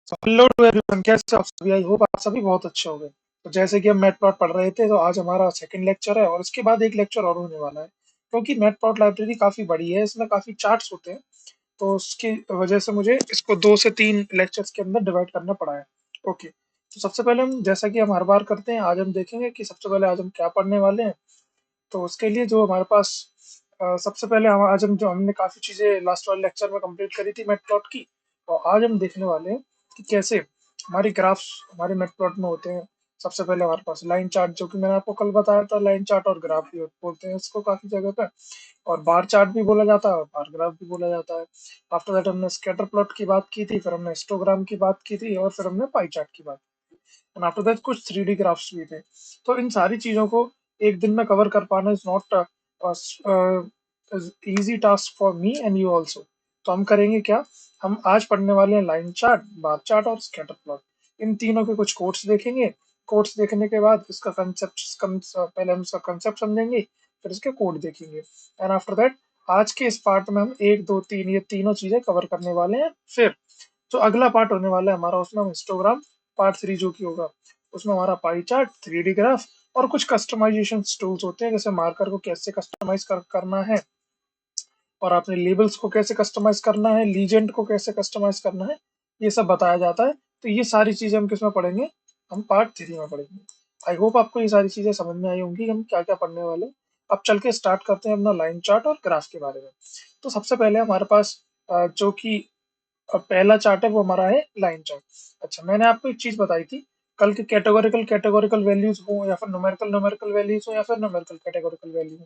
Hello to everyone, कैसे हो आप सभी? आई होप आप सभी बहुत अच्छे होंगे। तो जैसे कि हम मैटप्लॉट पढ़ रहे थे, तो आज हमारा सेकंड लेक्चर है और इसके बाद एक लेक्चर और होने वाला है। क्योंकि मैटप्लॉट लाइब्रेरी काफी बड़ी है, इसमें काफी चार्ट्स होते हैं, तो उसकी वजह से मुझे इसको 2 से 3 लेक्चर्स के अंदर डिवाइड करना पड़ा है। ओके, तो सबसे पहले हम, जैसा कि हम हर बार करते हैं, आज हम देखेंगे कि सबसे पहले आज हम क्या पढ़ने वाले हैं। तो उसके लिए जो हमारे पास सबसे पहले हम आज हम जो हमने काफी चीजें लास्ट वाले लेक्चर में कंप्लीट करी थी मैटप्लॉट की, और आज हम देखने वाले हैं कि कैसे हमारी ग्राफ्स हमारे मैटप्लॉट में होते हैं। सबसे पहले हमारे पास लाइन चार्ट, जो कि मैंने आपको कल बताया था, लाइन चार्ट और ग्राफ भी बोलते हैं इसको काफी जगह पे, और बार चार्ट भी बोला जाता है और बार ग्राफ भी बोला जाता है। आफ्टर दैट हमने स्कैटर प्लॉट की बात की थी, फिर हमने हिस्टोग्राम की बात की थी, और फिर हमने पाई चार्ट की बात, एंड आफ्टर दैट कुछ 3D ग्राफ्स भी थे। तो इन सारी चीजों को एक दिन में कवर कर पाना is not easy task for me and you also. तो हम करेंगे क्या, हम आज पढ़ने वाले हैं लाइन चार्ट, बार चार्ट और स्कैटर प्लॉट। इन तीनों के कुछ कोड्स देखेंगे। कोड्स देखने के बाद इसका पहले हम इसका कंसेप्ट समझेंगे, फिर इसके कोड देखेंगे, एंड आफ्टर दैट आज के इस पार्ट में हम 1 2 3 ये तीनों चीजें कवर करने वाले हैं। फिर जो अगला पार्ट होने वाला है हमारा, उसमें हम हिस्टोग्राम पार्ट 3 जो कि होगा, उसमें हमारा पाई चार्ट, 3D ग्राफ और कुछ कस्टमाइजेशन टूल्स होते हैं, जैसे मार्कर को कैसे कस्टमाइज करना है, और आपने लेबल्स को कैसे कस्टमाइज करना है, लीजेंड को कैसे कस्टमाइज करना है, ये सब बताया जाता है। तो ये सारी चीजें हम किसमें पढ़ेंगे, हम पार्ट 3 में पढ़ेंगे। आई होप आपको ये सारी चीजें समझ में आई होंगी हम क्या क्या पढ़ने वाले हैं। अब चल के स्टार्ट करते हैं अपना लाइन चार्ट और ग्राफ के बारे में। तो सबसे पहले हमारे पास जो कि पहला चार्ट है वो हमारा है लाइन चार्ट। अच्छा, मैंने आपको एक चीज बताई थी कल के, कैटेगोरिकल कैटेगोरिकल वैल्यूज हो या फिर न्यूमेरिकल न्यूमेरिकल वैल्यूज हो या फिर न्यूमेरिकल कैटेगोरिकल वैल्यू हो,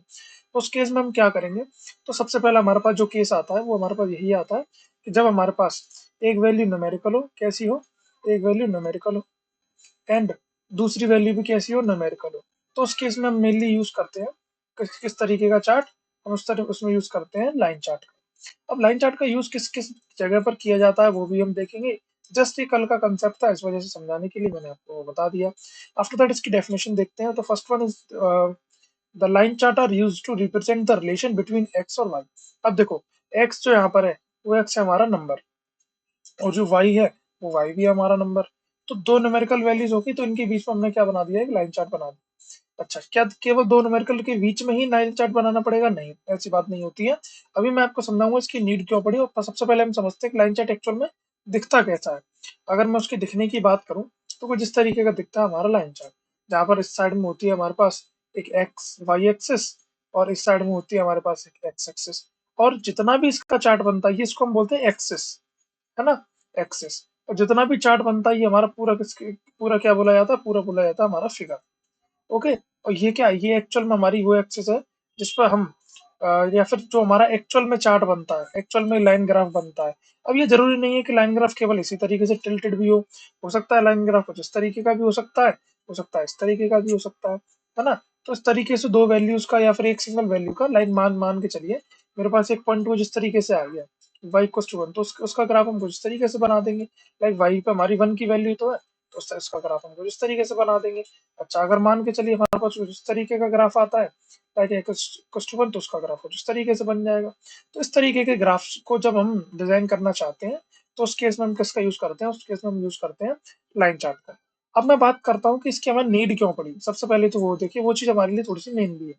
तो उस केस में हम क्या करेंगे। तो सबसे पहला हमारे पास जो केस आता है वो हमारे पास यही आता है कि जब हमारे पास एक वैल्यू न्यूमेरिकल हो, कैसी हो, एक वैल्यू न्यूमेरिकल हो, एंड दूसरी वैल्यू भी कैसी हो, न्यूमेरिकल हो, तो उस केस में हम मेनली यूज करते हैं किस तरीके का चार्ट, हम उस तरह उसमें यूज करते हैं लाइन चार्ट का। अब लाइन चार्ट का यूज किस किस जगह पर किया जाता है वो भी हम देखेंगे। जस्ट ये कल का कंसेप्ट था, इस वजह से समझाने के लिए मैंने आपको बता दिया। आफ्टर दैट इसकी डेफिनेशन देखते हैं। तो first one is the line chart are used to represent the relation between X और वाई। अब देखो, एक्स जो यहाँ पर है वो एक्स है हमारा नंबर, और जो वाई है वो वाई भी है हमारा नंबर। तो दो न्यूमेरिकल वैल्यूज होगी, तो इनके बीच में हमने क्या बना दिया, एक लाइन चार्ट बना दिया। अच्छा, क्या केवल दो न्यूमेरिकल के बीच में ही लाइन चार्ट बनाना पड़ेगा? नहीं, ऐसी बात नहीं होती है। अभी मैं आपको समझाऊंगा इसकी नीड क्यों पड़ी, और सबसे पहले हम समझते हैं कि लाइन चार्ट एक्चुअल में दिखता कैसा है। अगर मैं उसके दिखने की बात करूं, तो कुछ इस तरीके का दिखता है हमारा लाइन चार्ट, जहाँ पर इस साइड में होती है हमारे पास एक एक्स वाई एक्सिस, और इस साइड में होती है हमारे पास एक एक्स एक्सिस, और जितना भी इसका चार्ट बनता है ये इसको हम बोलते हैं एक्सिस, है ना, एक्सिस। और जितना भी चार्ट बनता है ये हमारा पूरा किसके पूरा क्या बोला जाता है, पूरा बोला जाता है हमारा फिगर। ओके, और ये क्या है, ये एक्चुअल में हमारी वो एक्सिस है जिस पर हम या फिर जो हमारा एक्चुअल में चार्ट बनता है, एक्चुअल में लाइन ग्राफ बनता है। अब ये जरूरी नहीं है कि लाइन ग्राफ केवल इसी तरीके से टिल्टेड भी हो सकता है लाइन ग्राफ कुछ इस तरीके का भी हो सकता है इस तरीके का भी हो सकता है ना। तो इस तरीके से दो वैल्यूज का या फिर एक सिंगल वैल्यू का लाइन मान मान के चलिए, मेरे पास एक पॉइंट वो जिस तरीके से आ गया y इक्वल टू 1, तो उसका ग्राफ हम कुछ इस तरीके से बना देंगे। लाइक y पे हमारी 1 की वैल्यू तो है, तो इसका ग्राफ हम कुछ इस तरीके से बना देंगे। अच्छा, अगर मान के चलिए हमारे पास कुछ इस तरीके का ग्राफ आता है, लाइक कस्टमर, तो उसका ग्राफ कुछ इस तरीके से बन जाएगा। तो इस तरीके के ग्राफ को जब हम डिजाइन करना चाहते हैं, तो उस केस में हम किसका यूज करते हैं, उस केस में हम यूज करते हैं लाइन चार्ट का। अब मैं बात करता हूँ कि इसकी हमें नीड क्यों पड़ी। सबसे पहले तो वो देखिए, वो चीज हमारे लिए थोड़ी सी मेन भी है,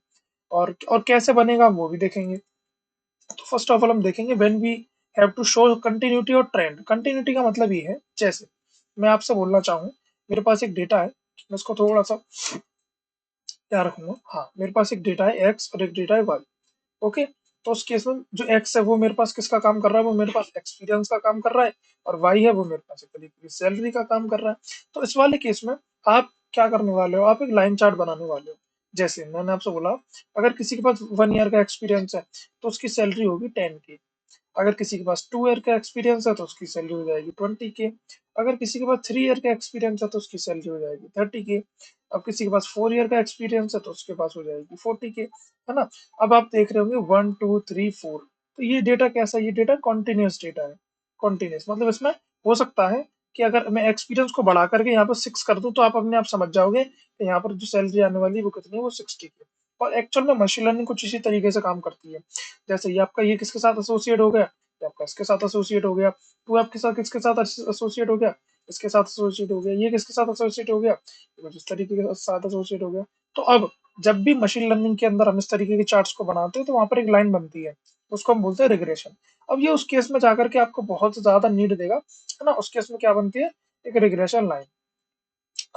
और कैसे बनेगा वो भी देखेंगे। तो फर्स्ट ऑफ ऑल हम देखेंगे when we have to show continuity और ट्रेंड। कंटिन्यूटी का मतलब ये है, जैसे मैं आपसे बोलना चाहूँ, मेरे पास एक डेटा है, मैं इसको थोड़ा सा क्या रखूंगा, हाँ, मेरे पास एक डेटा है एक्स और एक डेटा है वाई। ओके, तो उस केस में जो एक्स है वो मेरे पास किसका काम कर रहा है, वो मेरे पास एक्सपीरियंस का काम कर रहा है, और वाई है वो मेरे पास एक तरीके की सैलरी का काम कर रहा है। तो इस वाले केस में आप क्या करने वाले हो, आप एक लाइन चार्ट बनाने वाले हो। जैसे मैंने आपसे बोला, अगर किसी के पास 1 ईयर का एक्सपीरियंस है तो उसकी सैलरी होगी 10K। अगर किसी के पास 2 ईयर का एक्सपीरियंस है तो उसकी सैलरी हो जाएगी 20K। अगर किसी के पास 3 ईयर का एक्सपीरियंस है तो उसकी सैलरी हो जाएगी 30K। अब किसी के पास 4 ईयर का एक्सपीरियंस है तो उसके पास हो जाएगी 40K, है ना। अब आप देख रहे होंगे 1 2 3 4, तो ये डेटा कैसा है, ये डेटा कॉन्टिन्यूस डेटा है। कॉन्टिन्यूस मतलब इसमें हो सकता है कि अगर मैं एक्सपीरियंस को बढ़ा करके यहाँ पर 6 कर दूं, तो आप अपने आप समझ जाओगे कि यहाँ पर जो सैलरी आने वाली है वो कितनी है, वो 60K। और एक्चुअल में मशीन लर्निंग कुछ इसी तरीके से काम करती है। जैसे ये आपका ये किसके साथ एसोसिएट हो गया, ये आपका इसके साथ एसोसिएट हो गया, टू आपके साथ किसके साथ एसोसिएट हो गया, इसके साथ एसोसिएट हो गया, ये किसके साथ एसोसिएट हो गया, ये कुछ इस तरीके के साथ एसोसिएट हो गया। तो अब जब भी मशीन लर्निंग के अंदर हम इस तरीके के चार्ट्स को बनाते हैं तो वहां पर एक लाइन बनती है, उसको हम बोलते हैं रिग्रेशन। अब ये उस केस में जाकर के आपको बहुत ज्यादा नीड देगा, है ना। उस केस में क्या बनती है, एक रिग्रेशन लाइन।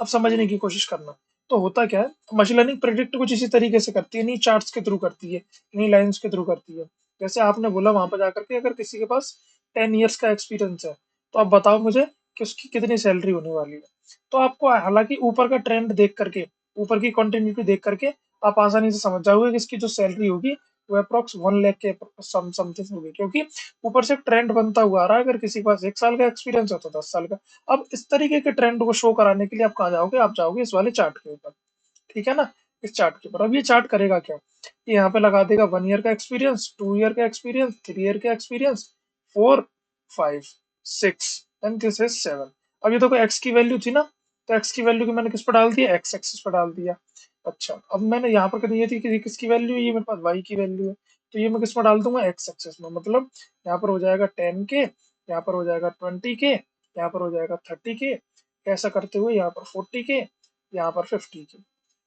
अब समझने की कोशिश करना। तो होता क्या है, मशीन लर्निंग प्रिडिक्ट कुछ इसी तरीके से करती है, इन्हीं चार्ट्स के थ्रू करती है, इन्हीं लाइंस के थ्रू करती है। जैसे आपने बोला वहां पर जाकर के, अगर किसी के पास 10 ईयर्स का एक्सपीरियंस है तो आप बताओ मुझे कि उसकी कितनी सैलरी होने वाली है। तो आपको हालांकि ऊपर का ट्रेंड देख करके, ऊपर की कंटिन्यूटी देख करके आप आसानी से समझ जाओगे कि इसकी जो सैलरी होगी वो अप्रोक्स 1 लाख के समथिंग होगी, क्योंकि ऊपर से ट्रेंड बनता हुआ आ रहा है। अगर किसी के पास 1 साल का एक्सपीरियंस है तो 10 साल का। अब इस तरीके के ट्रेंड को शो कराने के लिए आप कहाँ जाओगे, आप जाओगे इस वाले चार्ट के ऊपर, ठीक है ना। इस चार्ट के ऊपर अब ये चार्ट करेगा क्या, ये यहाँ पे लगा देगा 1 ईयर का एक्सपीरियंस, 2 ईयर का एक्सपीरियंस, 3 ईयर का एक्सपीरियंस, 4, 5, 6 एंड दिस इज 7। अब ये तो कोई एक्स की वैल्यू थी ना, तो एक्स की वैल्यू को मैंने किस पर डाल दिया, एक्स एक्सिस पर डाल दिया। अच्छा, अब मैंने यहाँ पर कर ये थी कि किसकी वैल्यू है, ये मेरे पास वाई की वैल्यू है, तो ये मैं किस में डाल दूंगा, एक्स एक्सिस में। मतलब यहाँ पर हो जाएगा 10 के, यहाँ पर हो जाएगा 20 के, यहाँ पर हो जाएगा 30 के, ऐसा करते हुए यहाँ पर 40 के, यहाँ पर 50 के।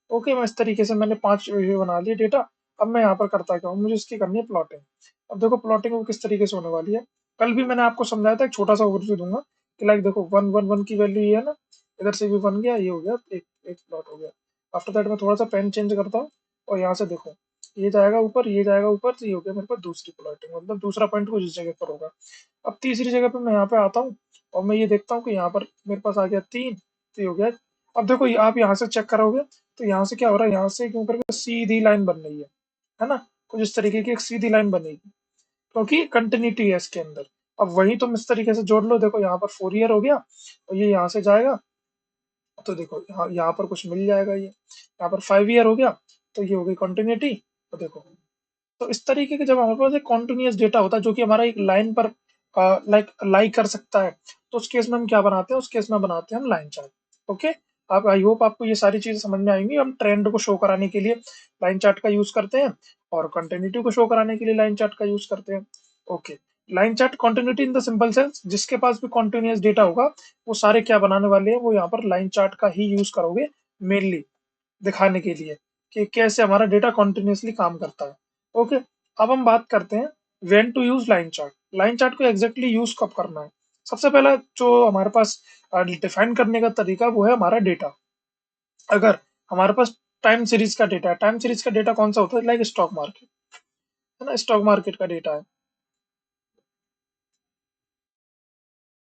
ओके, मैं इस तरीके से मैंने 5 बना लिए डेटा। अब मैं यहाँ पर करता क्या हूँ, मुझे इसकी करनी है प्लॉटिंग। अब देखो प्लॉटिंग वो किस तरीके से होने वाली है, कल भी मैंने आपको समझाया था, एक छोटा सा ओवरव्यू दूंगा कि लाइक देखो 1 1 1 की वैल्यू ये है ना, इधर से भी बन गया, ये हो गया, एक एक प्लॉट हो गया। आफ्टर दैट मैं थोड़ा सा पेन चेंज करता हूँ और यहाँ से देखो ये जाएगा ऊपर, ये जाएगा ऊपर, तो ये हो गया मेरे पास दूसरी प्लॉटिंग, मतलब दूसरा पॉइंट कुछ इस जगह पर होगा। अब तीसरी जगह पे मैं यहाँ पे आता हूँ और मैं ये देखता हूँ कि यहाँ पर मेरे पास आ गया 3, तो ये हो गया। अब देखो आप यहाँ से चेक करोगे तो यहाँ से क्या हो रहा है, यहाँ से क्यों करके सीधी लाइन बन रही है ना, कुछ इस तरीके की एक सीधी लाइन बनेगी, क्योंकि कंटिन्यूटी है इसके अंदर। अब वही तुम इस तरीके से जोड़ लो, देखो यहाँ पर 4 ईयर हो गया और ये यहाँ से जाएगा, तो देखो यहाँ पर कुछ मिल जाएगा, ये यहाँ पर 5 ईयर हो गया, तो ये हो गई कंटिन्यूटी। तो देखो, तो इस तरीके के जब हमारे पास एक कॉन्टिन्यूस डेटा होता है जो कि हमारा एक लाइन पर लाइक लाई कर सकता है, तो उस केस में हम क्या बनाते हैं, उस केस में बनाते हैं हम लाइन चार्ट। ओके, आप आई होप आपको ये सारी चीजें समझ में आएंगी। हम ट्रेंड को शो कराने के लिए लाइन चार्ट का यूज करते हैं और कंटिन्यूटी को शो कराने के लिए लाइन चार्ट का यूज करते हैं। Okay, line chart continuity in the simple sense, जिसके पास भी कॉन्टिन्यूस डेटा होगा वो सारे क्या बनाने वाले हैं, वो यहाँ पर लाइन चार्ट का ही यूज करोगे मेनली दिखाने के लिए कि कैसे हमारा डेटा कॉन्टिन्यूसली काम करता है। ओके, अब हम बात करते हैं when to use line chart. Line chart को एग्जैक्टली यूज कब करना है। सबसे पहला जो हमारे पास डिफाइन करने का तरीका वो है हमारा डेटा। अगर हमारे पास टाइम सीरीज का डेटा है, टाइम सीरीज का डेटा कौन सा होता है, लाइक स्टॉक मार्केट, है ना, स्टॉक मार्केट का डेटा है,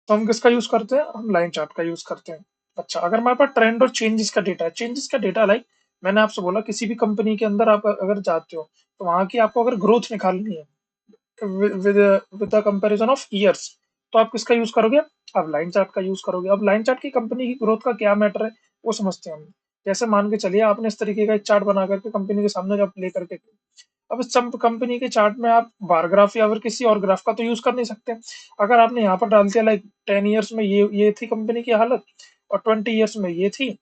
तो हम किसका यूज करते हैं, हम लाइन चार्ट का यूज करते हैं। अच्छा, अगर हमारे पास ट्रेंड और चेंजेस का डेटा है, चेंजेस का डेटा लाइक मैंने आपसे बोला किसी भी कंपनी के अंदर आप अगर जाते हो तो वहां की आपको अगर ग्रोथ निकालनी है with with the comparison of years, तो आप किसका यूज करोगे, आप लाइन चार्ट का यूज करोगे। अब लाइन चार्ट की कंपनी की ग्रोथ का क्या मैटर है वो समझते हैं हम। जैसे मान के चलिए आपने इस तरीके का एक चार्ट बना करके कंपनी के सामने जब प्ले करके, अब इस कंपनी के चार्ट में आप बार ग्राफ या फिर किसी और ग्राफ का तो यूज कर नहीं सकते। अगर आपने यहाँ पर डाल दिया लाइक 10 ईयर्स में ये थी कंपनी की हालत, और 20 ईयर्स में ये थी,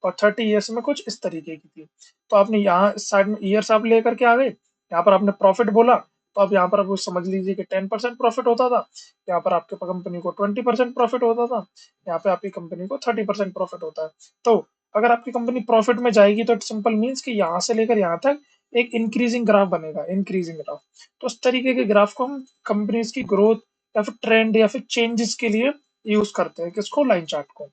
और 30 ईयर्स में कुछ इस तरीके की थी, तो आपने यहाँ इस साइड में ईयर्स आप लेकर के आ गए, यहाँ पर आपने प्रॉफिट बोला, तो अब यहाँ पर आप समझ लीजिए कि 10% प्रॉफिट होता था, यहाँ पर आपके कंपनी को 20% प्रॉफिट होता था, यहाँ पे आपकी कंपनी को 30% प्रॉफिट होता है। तो अगर आपकी कंपनी प्रॉफिट में जाएगी तो इट सिंपल मीन्स कि यहाँ से लेकर यहाँ तक एक इंक्रीजिंग ग्राफ बनेगा, इंक्रीजिंग ग्राफ। तो उस तरीके के ग्राफ को हम कंपनीज की ग्रोथ या फिर ट्रेंड या फिर चेंजेस के लिए यूज करते हैं, किसको, लाइन चार्ट को।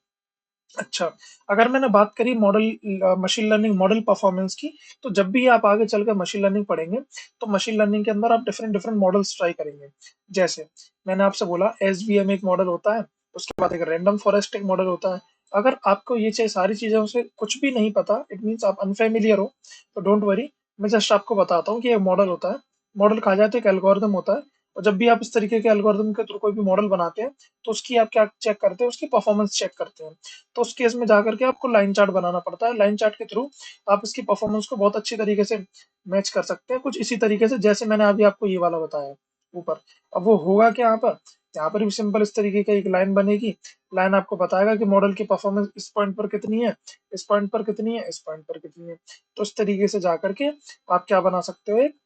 अच्छा, अगर मैंने बात करी model machine learning model performance की, तो जब भी आप आगे चलकर मशीन लर्निंग पढ़ेंगे तो मशीन लर्निंग के अंदर आप डिफरेंट डिफरेंट मॉडल्स ट्राई करेंगे। जैसे मैंने आपसे बोला एसवीएम एक मॉडल होता है, उसके बाद एक रैंडम फॉरेस्ट एक मॉडल होता है। अगर आपको ये सारी चीजों से कुछ भी नहीं पता, इट मीन्स आप अनफेमिलियर हो, तो डोंट वरी, मैं जस्ट आपको बताता हूँ कि ये मॉडल होता है। मॉडल कहा जाए तो एक एल्गोरिदम होता है, और जब भी आप इस तरीके के एल्गोरिदम के थ्रू कोई भी मॉडल बनाते हैं तो उसकी आप क्या चेक करते हैं, उसकी परफॉर्मेंस चेक करते हैं। तो उस केस में जाकर के आपको लाइन चार्ट बनाना पड़ता है। लाइन चार्ट के थ्रू आप इसकी परफॉर्मेंस को बहुत अच्छी तरीके से मैच कर सकते हैं, कुछ इसी तरीके से जैसे मैंने अभी आपको ये वाला बताया ऊपर। अब वो होगा क्या यहाँ पर, यहाँ पर भी सिंपल इस तरीके की एक लाइन बनेगी। लाइन आपको बताएगा कि मॉडल की परफॉर्मेंस इस पॉइंट पर कितनी है, इस पॉइंट पर कितनी है, इस पॉइंट पर कितनी है। तो इस तरीके से जाकर के आप क्या बना सकते हो, एक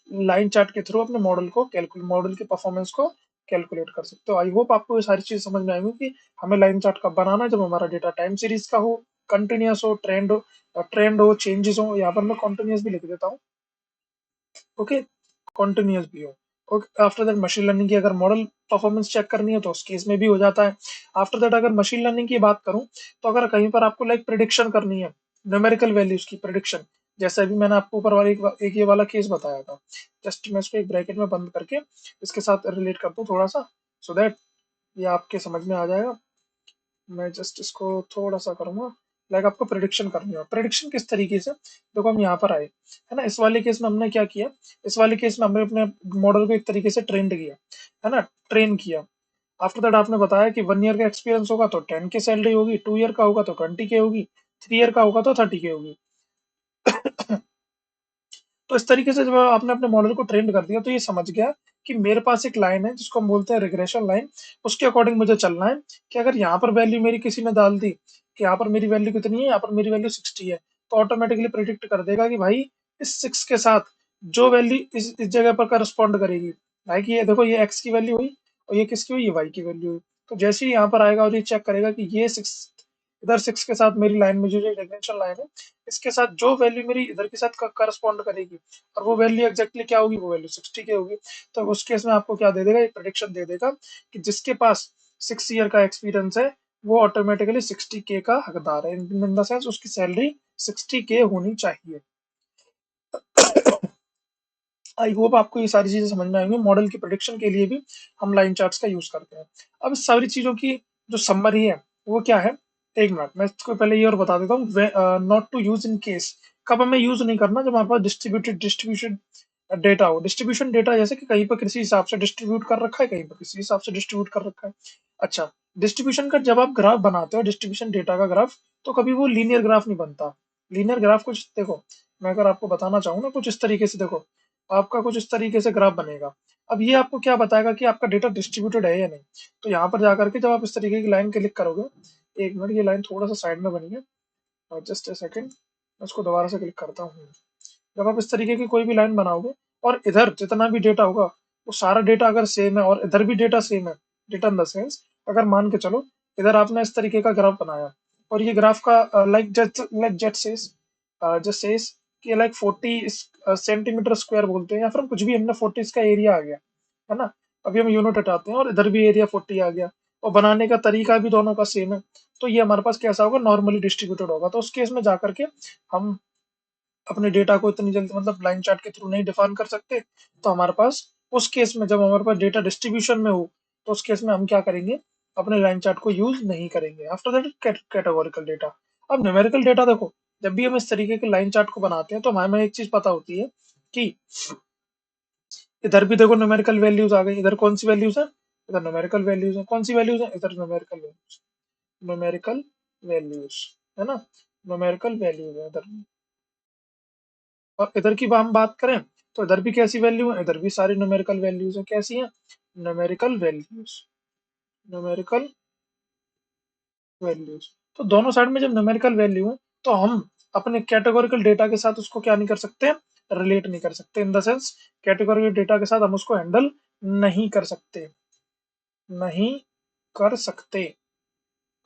लाइन चार्ट के थ्रू अपने मॉडल की परफॉर्मेंस को कैलकुलेट कर सकते हो। आई होप आपको ये सारी चीज समझ में आएगी कि हमें लाइन चार्ट कब बनाना है, जब हमारा डेटा टाइम सीरीज का हो, कंटिन्यूस हो, ट्रेंड हो, चेंजेस हो। यहाँ पर मैं कॉन्टिन्यूस भी लिख देता हूँ, ओके, कॉन्टिन्यूस भी हो। Okay, after that machine learning की अगर मॉडल परफॉर्मेंस चेक करनी है तो उस केस में भी हो जाता है। आफ्टर दैट अगर मशीन लर्निंग की बात करूं, तो अगर कहीं पर आपको लाइक प्रिडिक्शन करनी है, न्यूमेरिकल वैल्यूज की प्रिडिक्शन, जैसे अभी मैंने आपको ऊपर वाले एक ये वाला केस बताया था, जस्ट मैं इसको एक ब्रैकेट में बंद करके इसके साथ रिलेट कर दूं थोड़ा सा, सो दैट ये आपके समझ में आ जाएगा। मैं जस्ट इसको थोड़ा सा करूंगा, लाइक आपको प्रिडिक्शन करनी है। प्रिडिक्शन किस तरीके से, देखो हम यहाँ पर आए, है ना, इस वाले केस में हमने क्या किया, इस वाले केस में हमने अपने मॉडल को एक तरीके से ट्रेंड किया, है ना, ट्रेन किया। आफ्टर दैट आपने बताया कि 1 ईयर का एक्सपीरियंस होगा तो 10 की सैलरी होगी, 2 ईयर का होगा तो 20 के होगी, 3 ईयर का होगा तो 30 के होगी। तो इस तरीके से जब आपने अपने मॉडल को ट्रेंड कर दिया, तो ये समझ गया कि मेरे पास एक लाइन है जिसको हम बोलते हैं रिग्रेशन लाइन, उसके अकॉर्डिंग मुझे चलना है कि अगर यहाँ पर वैल्यू मेरी किसी ने डाल दी कि यहाँ पर मेरी वैल्यू कितनी है, यहाँ पर मेरी वैल्यू 60 है, तो ऑटोमेटिकली प्रिडिक्ट कर देगा कि भाई इस 6 के साथ जो वैल्यू इस जगह पर करस्पॉन्ड करेगी, भाई कि ये देखो ये एक्स की वैल्यू हुई और ये किसकी हुई, ये वाई की वैल्यू हुई। तो जैसे ही यहाँ पर आएगा और ये चेक करेगा कि ये 6 इधर 6 के साथ मेरी लाइन में जो रिग्रेशन लाइन है, इसके साथ जो वैल्यू मेरी इधर के साथ करस्पॉन्ड करेगी और वो वैल्यू एग्जैक्टली क्या होगी, वो वैल्यू 60 की होगी। तो उस केस में आपको क्या दे देगा, एक प्रेडिक्शन दे देगा कि जिसके पास 6 ईयर का एक्सपीरियंस है वो ऑटोमेटिकली 60K का हकदार है, इन द सेंस उसकी सैलरी 60K होनी चाहिए। आई होप आपको ये सारी चीजें समझ में आएंगी। मॉडल की प्रोडिक्शन के लिए भी हम लाइन चार्ट्स का यूज करते हैं। अब इस सारी चीजों की जो समरी है वो क्या है, एक मिनट मैं इसको पहले ये और बता देता हूँ। Not to use in case, कब हमें यूज नहीं करना, जब हमारे पास डिस्ट्रीब्यूशन डेटा हो। डिस्ट्रीब्यूशन डेटा जैसे कि कहीं पर किसी हिसाब से डिस्ट्रीब्यूट कर रखा है, कहीं पर किसी हिसाब से डिस्ट्रीब्यूट कर रखा है। अच्छा, डिस्ट्रीब्यूशन का जब आप ग्राफ बनाते हो, डिस्ट्रीब्यूशन डेटा का ग्राफ, तो कभी वो लीनियर ग्राफ नहीं बनता। लीनियर ग्राफ कुछ देखो, मैं अगर आपको बताना चाहूँ ना, कुछ इस तरीके से देखो, आपका कुछ इस तरीके से ग्राफ बनेगा। अब ये आपको क्या बताएगा कि आपका डेटा डिस्ट्रीब्यूटेड है या नहीं। तो यहाँ पर जाकर के जब आप इस तरीके की लाइन क्लिक करोगे, एक मिनट ये लाइन थोड़ा सा साइड में बनी है, जस्ट ए सेकेंड, मैं उसको दोबारा से क्लिक करता हूँ। जब आप इस तरीके की कोई भी लाइन बनाओगे और इधर जितना भी डेटा होगा वो सारा डेटा अगर सेम है और इधर भी डेटा सेम है, डेटा इन द सेंस, अगर मान के चलो इधर आपने इस तरीके का ग्राफ बनाया और ये ग्राफ का like jet says just says कि लाइक 40 सेंटीमीटर स्क्वायर बोलते हैं, या फिर हम कुछ भी, हमने 40 इसका एरिया आ गया, है ना। अभी हम यूनिट हटाते हैं और इधर भी एरिया 40 आ गया और बनाने का तरीका भी दोनों का सेम है, तो ये हमारे पास कैसा होगा, नॉर्मली डिस्ट्रीब्यूटेड होगा। तो उस केस में जाकर के हम अपने डेटा को इतनी जल्दी मतलब लाइन चार्ट के थ्रू नहीं डिफाइन कर सकते। तो हमारे पास उस केस में, जब हमारे पास डेटा डिस्ट्रीब्यूशन में हो, तो उस केस में हम क्या करेंगे, अपने लाइन चार्ट को यूज नहीं करेंगे। After that categorical data. अब न्यूमेरिकल डेटा देखो, जब भी हम इस तरीके के लाइन चार्ट को बनाते हैं तो हमें एक चीज पता होती है कि इधर भी देखो न्यूमेरिकल वैल्यूज आ गई, इधर कौन सी वैल्यूज है, इधर न्यूमेरिकल वैल्यूज है, कौन सी वैल्यूज है, इधर न्यूमेरिकल वैल्यूज, न्यूमेरिकल वैल्यूज, है ना, न्यूमेरिकल वैल्यूज है इधर। और इधर की हम बात करें तो इधर भी कैसी वैल्यू है, इधर भी सारी न्यूमेरिकल वैल्यूज है, कैसी है, न्यूमेरिकल वैल्यूज, न्यूमेरिकल वैल्यूज। तो दोनों साइड में जब न्यूमेरिकल वैल्यू है तो हम अपने कैटेगोरिकल डेटा के साथ उसको क्या नहीं कर सकते, रिलेट नहीं कर सकते, in the sense categorical data के साथ हम उसको हैंडल नहीं कर सकते, नहीं कर सकते।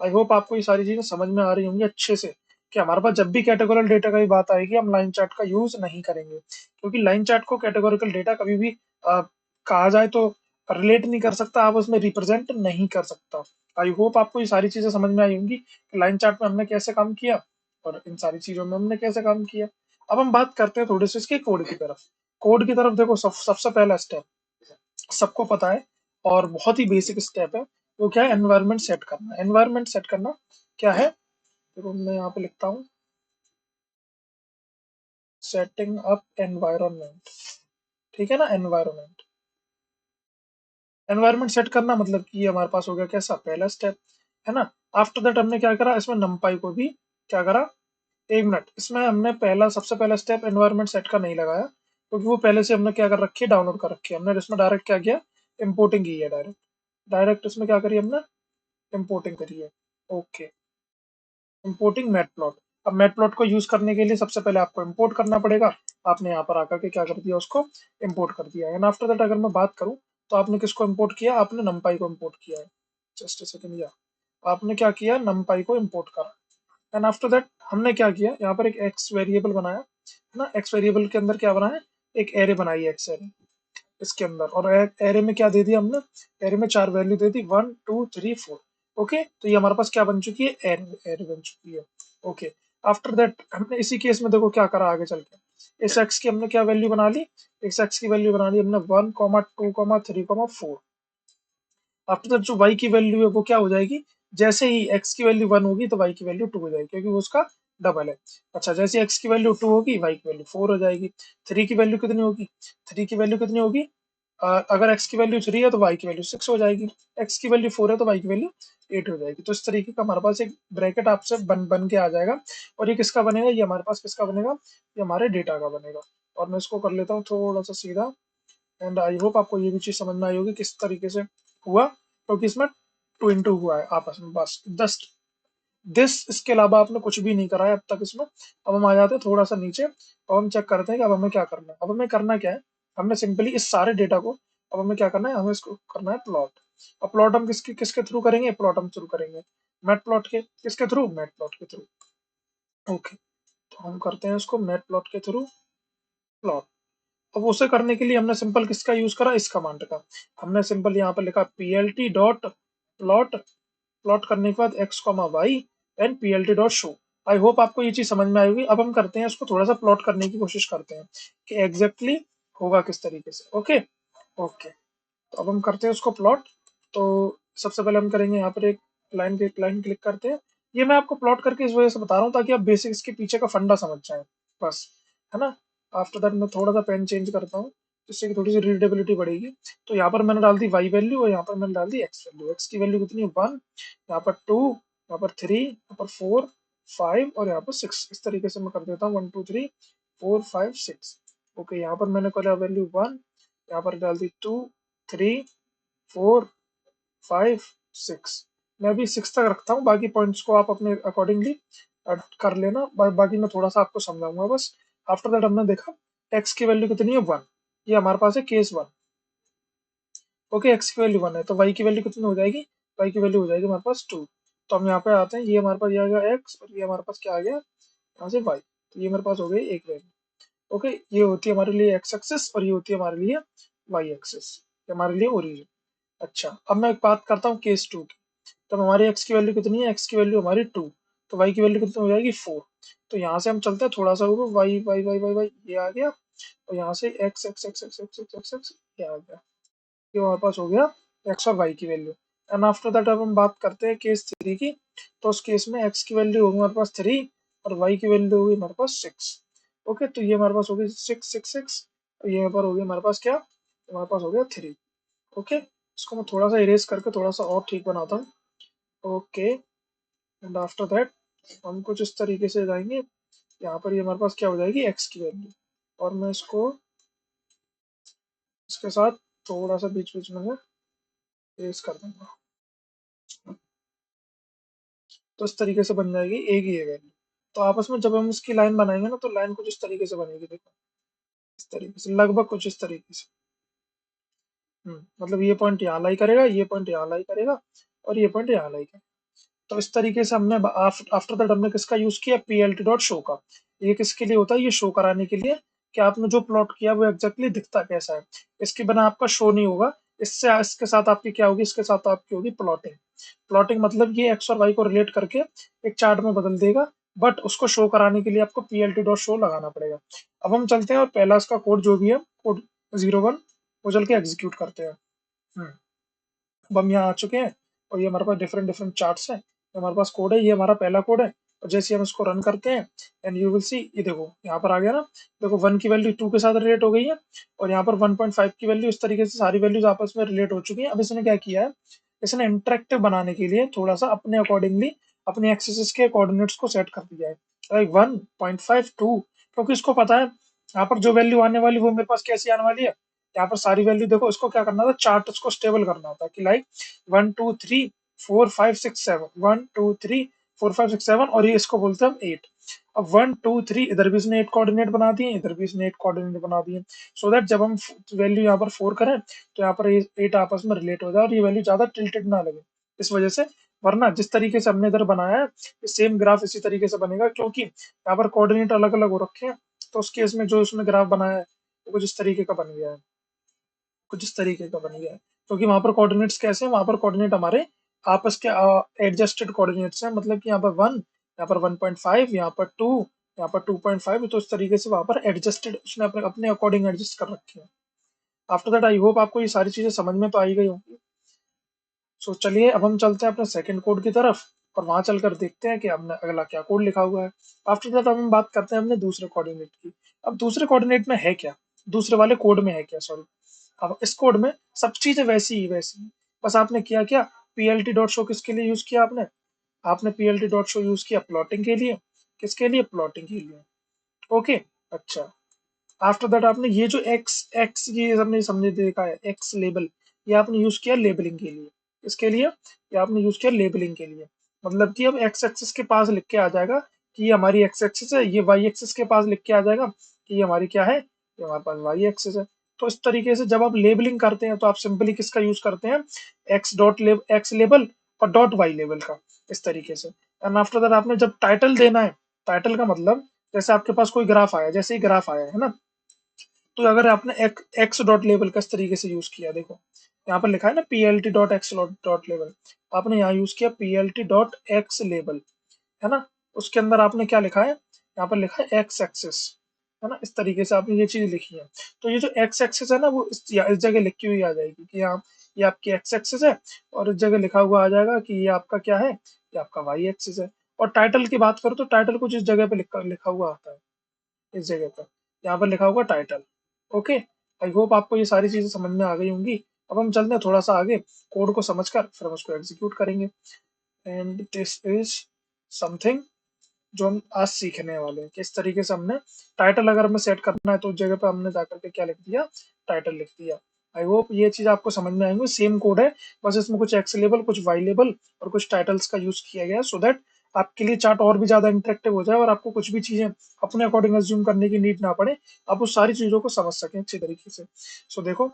आई होप आपको ये सारी चीजें समझ में आ रही होंगी अच्छे से, कि हमारे पास जब भी कैटेगोरिकल डेटा की बात आएगी हम लाइन चार्ट का यूज नहीं करेंगे, क्योंकि लाइन चार्ट को कैटेगोरिकल डेटा कभी भी कहा जाए तो रिलेट नहीं कर सकता, आप उसमें रिप्रेजेंट नहीं कर सकता। आई होप आपको ये सारी चीजें समझ में आई होंगी कि लाइन चार्ट में हमने कैसे काम किया और इन सारी चीजों में हमने कैसे काम किया। अब हम बात करते हैं थोड़ी सी इसके कोड की तरफ। कोड की तरफ देखो, सबसे पहला स्टेप सबको पता है और बहुत ही बेसिक स्टेप है, वो क्या है, एनवायरनमेंट सेट करना। एनवायरनमेंट सेट करना क्या है, तो मैं यहाँ पे लिखता हूँ, सेटिंग अप एनवायरनमेंट, ठीक है ना, एनवायरनमेंट। एनवायरनमेंट सेट करना मतलब कि ये हमारे पास हो गया कैसा, पहला स्टेप, है ना। आफ्टर दैट हमने क्या करा, इसमें नंपाई को भी क्या करा, एक मिनट, इसमें हमने पहला सबसे पहला स्टेप एनवायरनमेंट सेट का नहीं लगाया, क्योंकि वो पहले से हमने क्या कर रखी है, डाउनलोड कर रखी है हमने। इसमें डायरेक्ट क्या किया, इम्पोर्टिंग की है, डायरेक्ट डायरेक्ट इसमें क्या करी हमने, इम्पोर्टिंग करी है। Okay, importing matplot. अब मैटप्लॉट को यूज करने के लिए सबसे पहले आपको इंपोर्ट करना पड़ेगा। आपने यहाँ पर आकर के क्या कर दिया, उसको इंपोर्ट कर दिया। एंड आफ्टर दैट अगर मैं बात करूँ तो आपने किसको इंपोर्ट किया, आपने numpy को इंपोर्ट किया है। जस्ट अ सेकंड, या आपने क्या किया, numpy को इंपोर्ट करा। एंड आफ्टर दैट हमने क्या किया, यहाँ पर एक एक्स वेरिएबल बनाया है ना, एक्स वेरिएबल के अंदर क्या बनाया, एक एरे बनाई है, एक्स एरे इसके अंदर, और एरे में क्या दे दिया हमने, एरे में 4 वैल्यू दे दी, 1 2 3 4। ओके, तो ये हमारे पास क्या बन चुकी है, एरे एरे बन चुकी है। ओके, आफ्टर दैट हमने इसी केस में देखो क्या करा आगे चल के, इस एक्स की हमने क्या वैल्यू बना ली, इस एक्स की वैल्यू बना ली हमने 1 2 3 4। आफ्टर दैट जो y की वैल्यू है वो क्या हो जाएगी, जैसे ही x की वैल्यू 1 होगी तो y की वैल्यू 2 हो जाएगी, क्योंकि वो उसका डबल है। अच्छा, जैसे x की वैल्यू 2 होगी y की वैल्यू 4 हो जाएगी। 3 की वैल्यू कितनी होगी, 3 की वैल्यू कितनी होगी, अगर x की वैल्यू 3 है तो y की वैल्यू 6 हो जाएगी, x की वैल्यू 4 है तो y की वैल्यू 8 हो जाएगी। तो इस तरीके का हमारे पास एक ब्रैकेट आपसे बन के आ जाएगा। और ये किसका बनेगा, ये हमारे पास किसका बनेगा, ये हमारे डेटा का बनेगा। और मैं इसको कर लेता हूँ थोड़ा सा सीधा। एंड आई होप आपको ये भी चीज समझ में आई होगी किस तरीके से हुआ, क्योंकि इसमें 2 इंटू हुआ है आपस में, बस जस्ट दिस, इसके अलावा आपने कुछ भी नहीं करा है अब तक इसमें। अब हम आ जाते हैं थोड़ा सा नीचे और हम चेक करते हैं कि अब हमें क्या करना है। अब हमें करना क्या है, हमने सिंपली इस सारे डेटा को, अब हमें क्या करना है, हमें इसको करना है प्लॉट। अब प्लॉट हम किसके किसके थ्रू करेंगे, प्लॉट हम शुरू करेंगे मैट प्लॉट के, किसके थ्रू, मैट प्लॉट के थ्रू। ओके, तो हम करते हैं इसको मैट प्लॉट के थ्रू प्लॉट। अब उसे करने के लिए हमने सिंपल किसका यूज करा, इस कमांड का। हमने सिंपल यहाँ पर लिखा plt डॉट प्लॉट, प्लॉट करने के बाद x Y and plt dot show. I hope आपको ये चीज समझ में आई होगी। अब हम करते हैं इसको थोड़ा सा प्लॉट करने की कोशिश करते हैं कि एग्जैक्टली होगा किस तरीके से। ओके ओके, तो अब हम करते हैं उसको प्लॉट। तो सबसे पहले हम करेंगे यहाँ पर एक लाइन पे, एक लाइन क्लिक करते हैं। ये मैं आपको प्लॉट करके इस वजह से बता रहा हूँ ताकि आप बेसिक इसके पीछे का फंडा समझ जाए, बस, है ना। आफ्टर दैट मैं थोड़ा सा पेन चेंज करता हूँ जिससे कि थोड़ी सी रीडेबिलिटी बढ़ेगी। तो यहाँ पर मैंने डाल दी y वैल्यू और यहाँ पर मैंने डाल दी x वैल्यू। x की वैल्यू कितनी है, 1, यहाँ पर 2, यहाँ पर 3, यहाँ पर 4 5 और यहाँ पर 6। इस तरीके से मैं कर देता हूँ 1 2 3 4 5 6। ओके, यहाँ पर मैंने करा वैल्यू 1, यहाँ पर डाल दी 2 3 4 5 6। मैं अभी 6 तक रखता हूँ, बाकी पॉइंट्स को आप अपने अकॉर्डिंगली कर लेना। बाकी मैं थोड़ा सा आपको समझाऊंगा बस। आफ्टर दैट हमने देखा एक्स की वैल्यू कितनी है, 1, ये हमारे पास है केस 1। ओके, एक्स की वैल्यू 1 है तो वाई की वैल्यू कितनी हो जाएगी, वाई की वैल्यू हो जाएगी हमारे पास 2। तो हम यहाँ पे आते हैं, ये हमारे पास ये आ गया एक्स और ये हमारे पास क्या आ गया यहाँ से वाई। तो ये मेरे पास हो गई एक वैल्यू। ओके, ये होती है हमारे लिए एक्स एक्सिस और ये होती है हमारे लिए वाई एक्सिस, हमारे लिए ओरिजिन। अच्छा, अब मैं एक बात करता हूँ केस 2 की। तब हमारी x की वैल्यू कितनी है, x की वैल्यू हमारी 2, तो y की वैल्यू कितनी हो जाएगी 4। तो यहाँ से हम चलते हैं थोड़ा सा ऊपर, y y y y y ये आ गया और यहाँ से x x x x x x x x ये आ गया। ये हमारे पास हो गया x और y की वैल्यू। एंड आफ्टर दैट अब हम बात करते हैं केस 3 की। तो उस केस में x की वैल्यू होगी हमारे पास 3 और y की वैल्यू होगी हमारे पास 6। ओके, तो ये हमारे पास होगी 6 6 6 और ये यहाँ पर होगी हमारे पास क्या, हमारे पास हो गया 3। ओके, इसको मैं थोड़ा सा इरेज करके थोड़ा सा और ठीक बनाता हूँ। ओके, एंड आफ्टर दैट हम कुछ इस तरीके से जाएंगे। यहाँ पर ये हमारे पास क्या हो जाएगी, एक्स की वैल्यू। और मैं इसको इसके साथ थोड़ा सा बीच बीच में से इरेज कर दूंगा, तो इस तरीके से बन जाएगी एक ही वैल्यू। तो आपस में जब हम इसकी लाइन बनाएंगे ना, तो लाइन कुछ इस तरीके से बनेगी, देखो इस तरीके से, लगभग कुछ इस तरीके से। मतलब ये पॉइंट यहाँ लाई करेगा, ये पॉइंट यहाँ लाई करेगा और ये पॉइंट यहाँ लाई करेगा। तो इस तरीके से हमने आफ्टर दैट हमने किसका यूज किया, plt डॉट शो का। ये किसके लिए होता है, ये शो कराने के लिए कि आपने जो प्लॉट किया वो एग्जैक्टली दिखता कैसा है। इसके बिना आपका शो नहीं होगा। इससे इसके साथ आपकी क्या होगी, इसके साथ आपकी होगी प्लॉटिंग। प्लॉटिंग मतलब ये एक्स और वाई को रिलेट करके एक चार्ट में बदल देगा, बट उसको शो कराने के लिए आपको plt डॉट शो लगाना पड़ेगा। अब हम चलते हैं और पहला इसका कोड जो भी है, कोड 01 वो चल के एग्जीक्यूट करते हैं। हम्म, अब हम यहाँ आ चुके हैं और ये हमारे पास डिफरेंट डिफरेंट चार्ट्स हैं। तो हमारे पास कोड है, ये हमारा पहला कोड है। और जैसे हम इसको रन करते हैं एंड यू विल सी, ये देखो यहाँ पर आ गया ना, देखो 1 की वैल्यू 2 के साथ रिलेट हो गई है और यहाँ पर 1.5 की वैल्यू, इस तरीके से सारी वैल्यूज आपस में रिलेट हो चुकी हैं। अब इसने क्या किया है, इसने इंटरेक्टिव बनाने के लिए थोड़ा सा अपने अकॉर्डिंगली अपने एक्सेस के कोऑर्डिनेट्स को सेट कर दिया है, लाइक 1.52, क्योंकि इसको पता है यहाँ पर जो वैल्यू आने वाली वो मेरे पास कैसी आने वाली है। यहाँ पर सारी वैल्यू देखो, इसको क्या करना था, चार्ट उसको स्टेबल करना था कि लाइक 1 2 3 4 5 6 7, 1 2 3 4 5 6 7 और ये इसको बोलते हैं हम 8। अब 1 2 3 इधर भी इसने 8 कोऑर्डिनेट बना दिए, इधर भी इसने 8 कोऑर्डिनेट बना दिए, सो दैट जब हम वैल्यू यहाँ पर 4 करें तो यहाँ पर ये 8 आपस में रिलेट हो जाए और ये वैल्यू ज्यादा टिल्टेड ना लगे इस वजह से। वरना जिस तरीके से हमने इधर बनाया है सेम ग्राफ इसी तरीके से बनेगा, क्योंकि यहाँ पर कोऑर्डिनेट अलग अलग हो रखे हैं। तो उस केस में जो उसने ग्राफ बनाया है वो कुछ इस तरीके का बन गया है, कुछ इस तरीके का बन गया है, क्योंकि वहां पर कोऑर्डिनेट्स कैसे हैं, वहां पर कोऑर्डिनेट हमारे आपस के एडजस्टेड कोऑर्डिनेट्स हैं, मतलब कि यहाँ पर 1, यहाँ पर 1.5, यहाँ पर 2, यहाँ पर 2.5, तो इस तरीके से वहां पर एडजस्टेड उसने अपने अपने अकॉर्डिंग एडजस्ट कर रखे हैं। आफ्टर दैट आई होप आपको ये सारी चीजें समझ में तो आई गई होंगी। सो चलिए अब हम चलते हैं अपने सेकंड कोड की तरफ और वहां चलकर देखते हैं कि हमने अगला क्या कोड लिखा हुआ है। आफ्टर दैट हम बात करते हैं अपने दूसरे कोऑर्डिनेट की। अब दूसरे कोऑर्डिनेट में है क्या, दूसरे वाले कोड में है क्या, सॉरी। अब इस कोड में सब चीजें वैसी ही वैसी हैं। बस आपने किया क्या, पीएलटी डॉट शो किसके लिए यूज किया आपने, आपने पीएलटी डॉट शो यूज किया प्लॉटिंग के लिए। किसके लिए, प्लॉटिंग के लिए। ओके, अच्छा। आफ्टर दैट आपने ये जो एक्स एक्स ये हमने समझे देखा है एक्स लेबल, ये आपने यूज किया लेबलिंग के लिए। इसके लिए ये आपने यूज किया लेबलिंग के लिए, मतलब कि अब एक्स एक्सिस के पास लिख के आ जाएगा कि ये हमारी एक्स एक्सिस है, ये वाई एक्सिस के पास लिख के आ जाएगा कि ये हमारी क्या है, ये हमारे पास वाई एक्सिस है। तो इस तरीके से जब आप लेबलिंग करते हैं तो आप सिंपली किसका यूज करते हैं, एक्स लेबल और डॉट वाई लेबल का, इस तरीके से। एंड आफ्टर दैट आपने जब टाइटल देना है, टाइटल का मतलब जैसे आपके पास कोई ग्राफ आया, जैसे ही ग्राफ आया है ना, तो अगर आपने एक्स डॉट लेबल का इस तरीके से यूज किया, देखो यहाँ पर लिखा है ना PLT dot x dot label, आपने यहाँ यूज किया पीएलटी डॉट एक्स लेबल, है ना। उसके अंदर आपने क्या लिखा है, यहाँ पर लिखा है एक्स एक्सिस, है ना। इस तरीके से आपने ये चीज लिखी है। तो ये जो एक्स एक्सिस है ना वो इस जगह लिखी हुई आ जाएगी कि यहाँ ये आपकी एक्स एक्सिस है, और इस जगह लिखा हुआ आ जाएगा कि ये आपका क्या है, ये आपका वाई एक्सिस है। और टाइटल की बात करो तो टाइटल कुछ इस जगह पे लिखा हुआ आता है, इस जगह पर यहाँ पर लिखा होगा टाइटल। ओके, आई होप आपको ये सारी चीजें समझ में आ गई होंगी। अब हम चलते हैं थोड़ा सा आगे कोड को समझकर, फिर हम उसको एग्जीक्यूट करेंगे। एंड दिस इज समथिंग जो हम आज सीखने वाले हैं, किस तरीके से हमने टाइटल अगर हमें सेट करना है तो उस जगह पे हमने जाकर के क्या लिख दिया, टाइटल लिख दिया। आई होप ये चीज आपको समझ में आएंगे, सेम कोड है, बस इसमें कुछ एक्स लेबल, कुछ वाई लेबल और कुछ टाइटल्स का यूज किया गया है, सो दैट आपके लिए चार्ट और भी ज्यादा इंटरेक्टिव हो जाए और आपको कुछ भी चीजें अपने अकॉर्डिंग एज्यूम करने की नीड ना पड़े, आप उस सारी चीजों को समझ सकें अच्छी तरीके से। सो देखो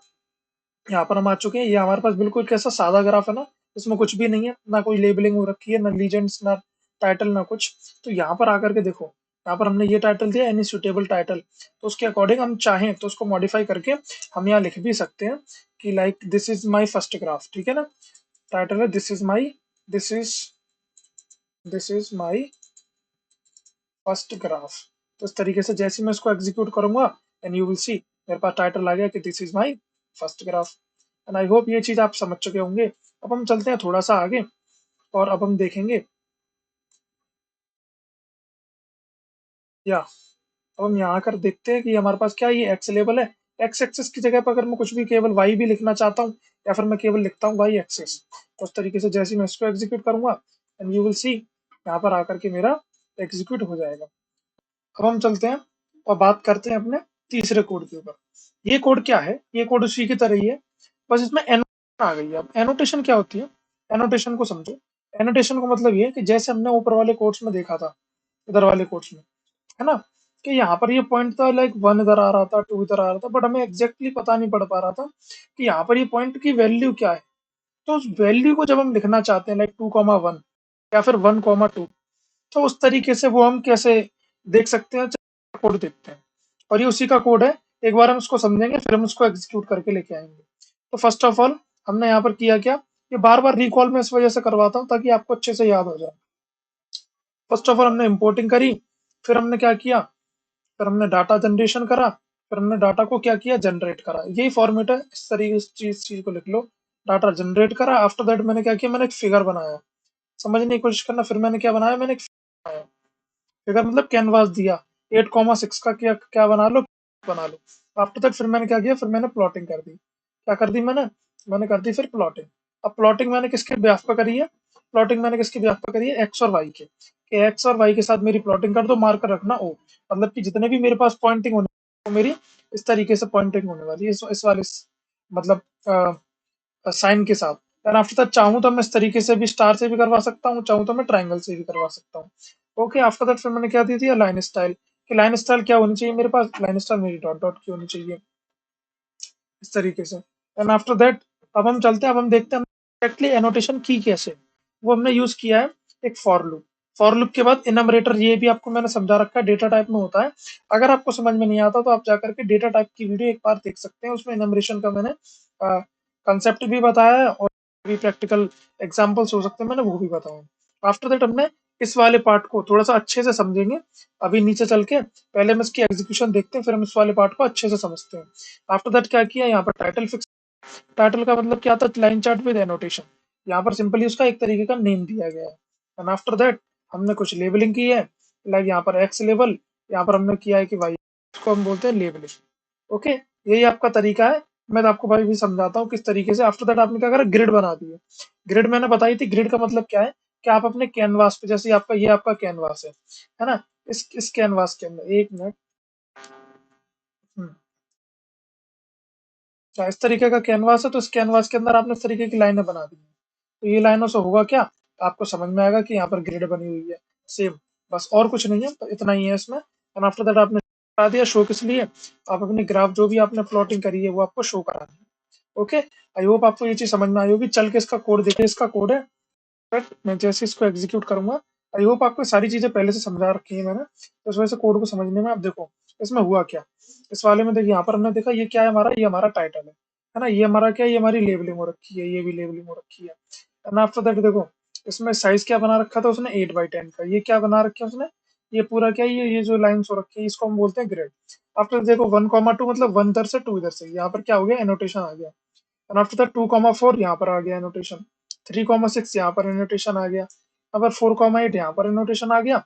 यहाँ पर हम आ चुके हैं, ये हमारे पास बिल्कुल कैसा सादा ग्राफ है ना, इसमें कुछ भी नहीं है, ना कोई लेबलिंग हो रखी है, ना लीजेंड्स, ना टाइटल, ना कुछ। तो यहाँ पर आकर के देखो, यहाँ पर हमने ये टाइटल दिया एनी सुटेबल टाइटल, तो उसके अकॉर्डिंग हम चाहें तो उसको मॉडिफाई करके हम यहाँ लिख भी सकते हैं कि like this is my first graph, ठीक है ना। टाइटल है this is this is my first graph. तो इस तरीके से जैसे मैं इसको एग्जीक्यूट करूंगा एंड यू विल सी मेरे पास टाइटल आ गया कि this is my first graph. And I hope ये चीज आप समझ चुके होंगे। अब हम चलते हैं थोड़ा सा आगे और अब हम देखेंगे, या अब हम यहाँ आकर देखते हैं कि हमारे पास क्या ये एक्स लेबल है। एक्स एक्सिस की जगह पर अगर मैं कुछ भी केवल वाई भी लिखना चाहता हूँ या फिर मैं केवल लिखता हूँ वाई एक्सिस, तो उस तरीके से जैसे ही मैं इसको एग्जीक्यूट करूंगा एंड यू विल सी यहाँ पर आकर के मेरा एग्जीक्यूट हो जाएगा। अब हम चलते हैं और बात करते हैं अपने तीसरे कोड के ऊपर। ये कोड क्या है, ये कोड उसी की तरह ही है, बस इसमें एनोटेशन आ गई है। अब एनोटेशन क्या होती है, एनोटेशन को समझो। एनोटेशन का मतलब ये है कि जैसे हमने ऊपर वाले कोड्स में देखा था, इधर वाले कोड्स में, है ना, कि यहाँ पर ये पॉइंट था लाइक 1 इधर आ रहा था, 2 इधर आ रहा था, बट हमें एग्जैक्टली पता नहीं पड़ पा रहा था कि यहाँ पर ये पॉइंट की वैल्यू क्या है। तो उस वैल्यू को जब हम लिखना चाहते हैं लाइक 2,1 या फिर 1,2, तो उस तरीके से वो हम कैसे देख सकते हैं, कोड देखते हैं। और ये उसी का कोड है, एक बार हम उसको समझेंगे फिर हम उसको एग्जीक्यूट करके लेके आएंगे। तो फर्स्ट ऑफ ऑल हमने यहाँ पर किया क्या, ये बार बार रिकॉल में इस वजह से करवाता हूँ ताकि आपको अच्छे से याद हो जाए। फर्स्ट ऑफ ऑल हमने इंपोर्टिंग करी, फिर हमने क्या किया, फिर हमने डाटा जनरेशन करा, फिर हमने डाटा को क्या किया, जनरेट करा। यही फॉर्मेट है, इस तरीके से चीज को लिख लो। डाटा जनरेट करा, आफ्टर दैट मैंने क्या किया, मैंने एक फिगर बनाया। समझने की कोशिश करना, फिर मैंने क्या बनाया, मैंने एक फिगर बनाया। फिगर मतलब कैनवास दिया, 8,6 का क्या क्या बना लो, बना लो। आफ्टर दैट फिर मैंने क्या किया, फिर मैंने प्लॉटिंग कर दी। क्या कर दी मैंने, मैंने कर दी फिर प्लॉटिंग। अब प्लॉटिंग मैंने किसके ब्याह पर करी है, प्लॉटिंग मैंने किसके ब्याह पर करी है, एक्स और वाई के, कि एक्स और वाई के साथ मेरी प्लॉटिंग कर दो, मार्कर रखना ओ, मतलब कि जितने भी मेरे पास पॉइंटिंग होने वो मेरी इस तरीके से पॉइंटिंग होने वाली है, इस वाले मतलब साइन के साथ। देन आफ्टर दैट चाहूँ तो मैं इस तरीके से भी स्टार से भी करवा सकता हूँ, चाहूँ तो मैं ट्रायंगल से भी करवा सकता हूँ। ओके, आफ्टर दैट फिर मैंने क्या दी थी, लाइन स्टाइल, कि लाइन स्टाइल क्या होनी चाहिए मेरे पास, लाइन स्टाइल मेरी डॉट डॉट की होनी चाहिए इस तरीके से। एंड आफ्टर दैट अब हम चलते हैं, अब हम देखते हैं एक्टली एनोटेशन की कैसे, वो हमने यूज किया है एक फॉर लूप। फॉर लूप के बाद इनमरेटर, ये भी आपको मैंने समझा रखा है, डेटा टाइप में होता है। अगर आपको समझ में नहीं आता तो आप जाकर के डेटा टाइप की वीडियो एक बार देख सकते हैं, उसमें इनमरेशन का मैंने कंसेप्ट भी बताया है और भी प्रैक्टिकल एग्जाम्पल्स हो सकते हैं, मैंने वो भी बताया। आफ्टर दैट हमने इस वाले पार्ट को थोड़ा सा अच्छे से समझेंगे अभी नीचे चल के। पहले हम इसकी एग्जीक्यूशन देखते हैं, फिर हम इस वाले पार्ट को अच्छे से समझते हैं। आफ्टर दैट क्या किया, यहाँ पर टाइटल फिक्स, टाइटल का मतलब क्या था, लाइन चार्ट विद एनोटेशन। यहाँ पर सिंपली उसका एक तरीके का नेम दिया गया है। एंड आफ्टर दैट हमने कुछ लेबलिंग की है, लाइक यहाँ पर एक्स लेबल, यहाँ पर हमने किया है कि वाई, इसको हम बोलते हैं लेबलिंग। ओके, यही आपका तरीका है। मैं तो आपको भाई भी समझाता हूँ किस तरीके से। आफ्टर दैट आपने क्या करा, ग्रिड बना दी है। ग्रिड मैंने बताई थी, ग्रिड का मतलब क्या है कि आप अपने कैनवास पे, जैसे आपका ये आपका कैनवास है ना, इस कैनवास के अंदर, एक मिनट, क्या इस तरीके का कैनवास है, तो इस कैनवास के अंदर आपने इस तरीके की लाइनें बना दी हैं। तो ये लाइनों से होगा क्या, आपको समझ में आएगा कि यहाँ पर ग्रिड बनी हुई है सेम, बस और कुछ नहीं है, तो इतना ही है इसमें। एंड आफ्टर दैट आपने बता दिया शो किस लिए, आप अपनी ग्राफ जो भी आपने प्लॉटिंग करी है वो आपको शो करानी है। ओके, आई होप आपको ये चीज समझ में आई होगी। चल के इसका कोड देखिए, इसका कोड है, बट मैं जैसे इसको एग्जीक्यूट करूंगा, आई होप आपको सारी चीजें पहले से समझा रखी है मैंने, तो इस वजह से कोड को समझने में, आप देखो इसमें हुआ क्या। इस वाले में देखिए, यहाँ पर हमने देखा ये क्या है हमारा, ये हमारा टाइटल है ना, ये हमारा क्या है, ये हमारी लेबलिंग हो रखी है, ये भी लेबलिंग हो रखी है। एंड आफ्टर दैट देखो, इसमें साइज क्या बना रखा था उसने, 8x10 का। ये क्या बना रखा है उसने, ये पूरा क्या है, ये जो लाइन्स हो रखी है इसको हम बोलते हैं ग्रिड। आफ्टर देखो 1,2 मतलब 1 इधर से 2 इधर से, यहाँ पर क्या हो गया, एनोटेशन आ गया। एंड आफ्टर दैट 2,4 यहाँ पर आ गया एनोटेशन, 3,6 यहाँ पर एनोटेशन आ गया, अब 4,8 यहाँ पर एनोटेशन आ गया,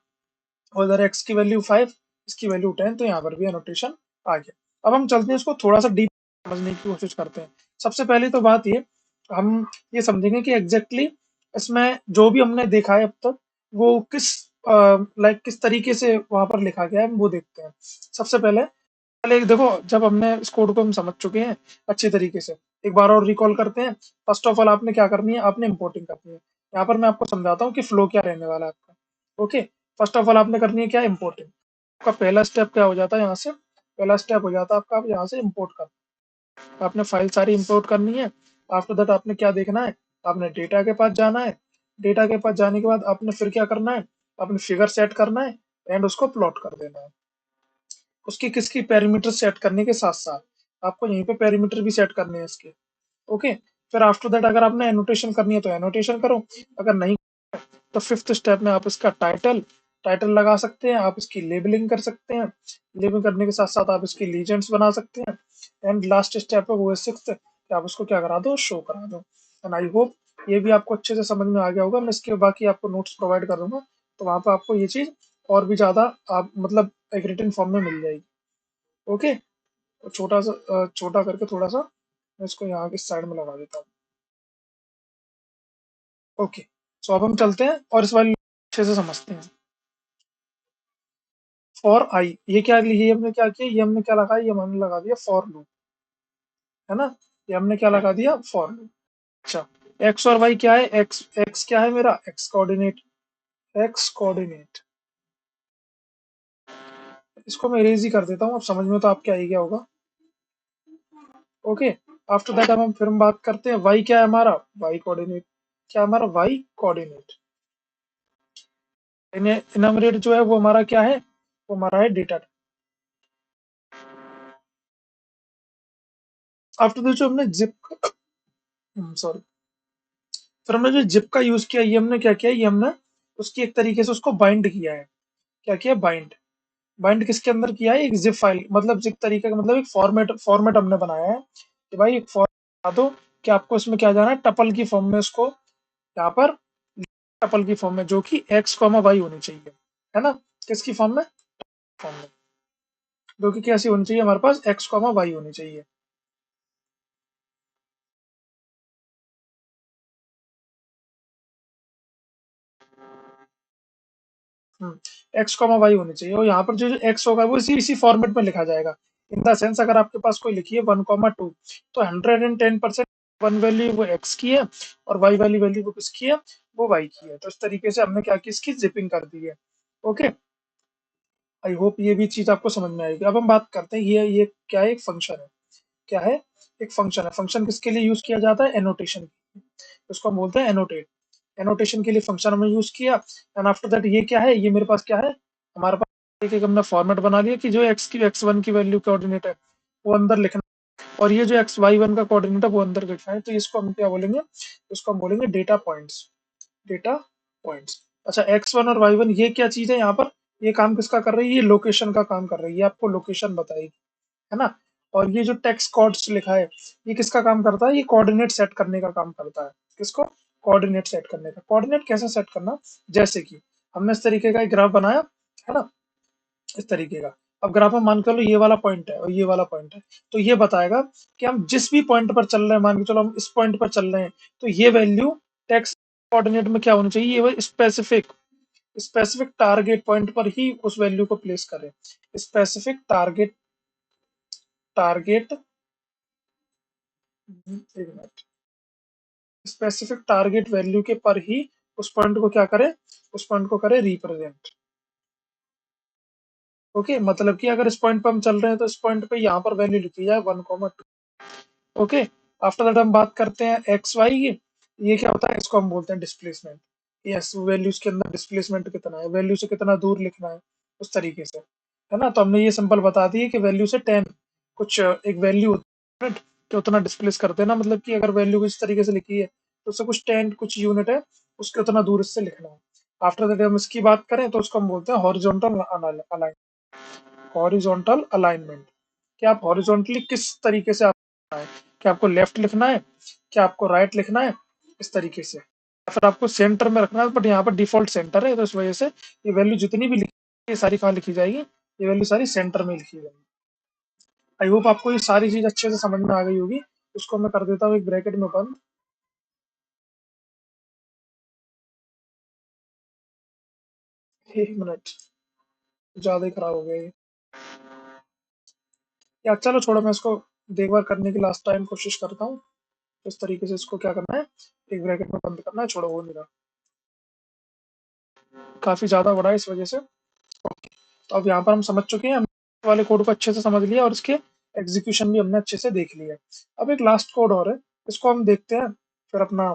और इधर x की वैल्यू 5, इसकी वैल्यू 10, तो यहाँ पर भी एनोटेशन आ गया। अब हम चलते हैं, इसको थोड़ा सा डीप समझने की कोशिश करते हैं। सबसे पहले तो बात ये, हम ये समझेंगे कि एग्जैक्टली इसमें जो भी हमने देखा है अब तक, वो किस लाइक किस तरीके से वहां पर लिखा गया है, हम वो देखते हैं। सबसे पहले पहले देखो, जब हमने इस कोड को हम समझ चुके हैं अच्छे तरीके से, एक बार और रिकॉल करते हैं। फर्स्ट ऑफ ऑल आपने क्या करनी है, आपने इंपोर्टिंग करनी है। यहाँ पर मैं आपको समझाता हूँ कि फ्लो क्या रहने वाला है आपका। ओके, फर्स्ट ऑफ ऑल आपने करनी है क्या, इंपोर्टिंग। आपका पहला स्टेप क्या हो जाता है, यहाँ से पहला स्टेप हो जाता है आपका, आप यहाँ से इंपोर्ट करना, आपने फाइल सारी इंपोर्ट करनी है। आफ्टर दैट आपने क्या देखना है, आपने डेटा के पास जाना है। डेटा के पास जाने के बाद आपने फिर क्या करना है, आपने फिगर सेट करना है एंड उसको प्लॉट कर देना है। उसकी किसकी पैरामीटर सेट करने के साथ साथ आपको यहीं पे पैरामीटर भी सेट करने हैं इसके। ओके, फिर आफ्टर दैट अगर आपने एनोटेशन करनी है तो एनोटेशन करो, अगर नहीं तो फिफ्थ स्टेप में आप इसका टाइटल टाइटल लगा सकते हैं, आप इसकी लेबलिंग कर सकते हैं, लेबलिंग करने के साथ साथ आप इसकी लीजेंड्स बना सकते हैं। एंड लास्ट स्टेप है वो है सिक्स्थ, कि आप उसको क्या करा दो, शो करा दो। एंड आई होप ये भी आपको अच्छे से समझ में आ गया होगा। मैं इसके बाकी आपको नोट्स प्रोवाइड कर दूंगा, तो वहां पर आपको ये चीज और भी ज्यादा आप मतलब एक रिटन फॉर्म में मिल जाएगी। ओके, तो छोटा सा छोटा करके थोड़ा सा मैं इसको यहाँ की साइड में लगा देता हूँ। ओके, सो अब हम चलते हैं और इस वाली अच्छे से समझते हैं। फॉर आई, ये क्या, ये हमने क्या किया, ये हमने क्या लगाया, ये हमने लगा दिया फॉर लूप, है ना, ये हमने क्या लगा दिया, फॉर लूप। अच्छा, एक्स और वाई क्या है, एक्स एक्स क्या है मेरा, एक्स कोऑर्डिनेट, एक्स कोऑर्डिनेट, इसको मैं इरेज ही कर देता हूँ, अब समझ में तो आपके आ ही गया होगा। ओके, आफ्टर दैट अब हम फिर हम बात करते हैं, वाई क्या है हमारा, वाई कोऑर्डिनेट, क्या हमारा वाई कोऑर्डिनेट। इनमरेट जो है वो हमारा क्या है, वो हमारा है डेटा। आफ्टर दिस जो हमने जिप, सॉरी, फिर हमने जो जिप का यूज किया, ये हमने क्या किया, ये हमने उसकी एक तरीके से उसको बाइंड किया है। क्या किया, बाइंड। बाइंड किसके अंदर किया है, एक जिप फाइल, मतलब जिप तरीके का मतलब एक फॉर्मेट फॉर्मेट हमने बनाया है कि भाई एक फॉर्मेट बना दो कि आपको इसमें क्या जाना है, टपल की फॉर्म में उसको, यहाँ पर टपल की फॉर्म में जो कि एक्स कॉमा वाई होनी चाहिए, है ना, किसकी फॉर्म में, फॉर्म में, जो कि कैसी होनी चाहिए हमारे पास, एक्स कॉमा वाई होनी चाहिए। एक्स कॉमा वाई होनी चाहिए, और यहाँ पर जो एक्स होगा वो इसी इसी फॉर्मेट में लिखा जाएगा। इन द सेंस अगर आपके पास कोई लिखी है 1,2, तो 110% वन वैल्यू वो एक्स की है और वाई वाली वैल्यू वो किसकी है, वो वाई की है। तो इस तरीके से हमने क्या की, इसकी जिपिंग कर दी है। ओके, आई होप ये भी चीज आपको समझ में आएगी। अब हम बात करते हैं ये क्या है, एक फंक्शन है। क्या है, एक फंक्शन है। फंक्शन किसके लिए यूज किया जाता है, एनोटेशन, उसको हम बोलते हैं एनोटेट। एनोटेशन के लिए फंक्शन हमने यूज किया। एंड आफ्टर दैट ये क्या है, ये मेरे पास क्या है, हमारे पास एक हमने फॉर्मेट बना लिया कि जो एक्स वन की वैल्यू कोऑर्डिनेट है वो अंदर लिखना, और ये जो एक्स वाई वन का कोऑर्डिनेट है वो अंदर लिखना है। तो इसको हम क्या बोलेंगे, इसको हम बोलेंगे डेटा पॉइंट्स। Data points. अच्छा, एक्स वन और वाई वन ये क्या चीज है यहाँ पर, ये काम किसका कर रही है, ये लोकेशन का काम कर रही है, ये आपको लोकेशन बताएगी, है ना। और ये जो टेक्स्ट कोड्स लिखा है, ये किसका काम करता है, ये कोऑर्डिनेट सेट करने का काम करता है। किसको, कोऑर्डिनेट सेट करने का। कोऑर्डिनेट कैसे सेट करना, जैसे कि हमने इस तरीके का एक ग्राफ बनाया, है ना, इस तरीके का। अब ग्राफ में मान के चलो ये वाला पॉइंट है और ये वाला पॉइंट है, तो ये बताएगा कि हम जिस भी पॉइंट पर चल रहे हैं, मान के चलो हम इस पॉइंट पर चल रहे हैं, तो ये वैल्यू टेक्स्ट कोऑर्डिनेट में क्या होनी चाहिए, ये स्पेसिफिक, स्पेसिफिक टारगेट पॉइंट पर ही उस वैल्यू को प्लेस करें। स्पेसिफिक टारगेट, टारगेट, एक मिनट, स्पेसिफिक टारगेट वैल्यू के पर ही उस पॉइंट को क्या करे, उस पॉइंट को करे रिप्रेजेंट। ओके, मतलब कि अगर इस पॉइंट पर हम चल रहे हैं तो इस पॉइंट पे यहाँ पर वैल्यू लिखी जाए 1,2। ओके, आफ्टर दैट हम बात करते हैं एक्स वाई की। ये क्या होता है, इसको हम बोलते हैं डिस्प्लेसमेंट। यस, वैल्यूज के अंदर डिस्प्लेसमेंट कितना है, वैल्यू से कितना दूर लिखना है, उस तरीके से, है ना। तो हमने ये सिंपल बता दी कि वैल्यू से 10 कुछ एक वैल्यू होती है कि उतना डिस्प्लेस करते हैं ना, मतलब कि अगर वैल्यू इस तरीके से लिखी है तो उससे कुछ 10 कुछ यूनिट है, उसके उतना दूर इससे लिखना है। आफ्टर दैट हम इसकी बात करें तो उसको हम बोलते हैं हॉरिजॉन्टल अलाइन, हॉरिजॉन्टल अलाइनमेंट। कि आप हॉरिजॉन्टली किस तरीके से आप लिखना है, कि आपको लेफ्ट लिखना है, क्या आपको राइट लिखना है, इस तरीके से, या फिर आपको सेंटर में रखना है। बट यहाँ पर डिफॉल्ट सेंटर है, तो इस वजह से ये वैल्यू जितनी भी लिखी ये सारी कहाँ लिखी जाएगी, ये वैल्यू सारी सेंटर में लिखी जाएगी। आई होप आपको ये सारी चीज अच्छे से समझ में आ गई होगी। उसको मैं कर देता हूँ एक ब्रैकेट में बंद। एक मिनट, ज्यादा ही खराब हो गया ये। या चलो छोड़ो, मैं इसको एक बार करने की लास्ट टाइम कोशिश करता हूँ। इस तरीके से इसको क्या करना है, एक ब्रैकेट में बंद करना है। छोड़ो, वो नहीं रहा, काफी ज्यादा बड़ा है इस वजह से। तो अब यहाँ पर हम समझ चुके हैं, हमने वाले कोड को अच्छे से समझ लिया और इसके एग्जीक्यूशन भी हमने अच्छे से देख लिया। अब एक लास्ट कोड और है, इसको हम देखते हैं, फिर अपना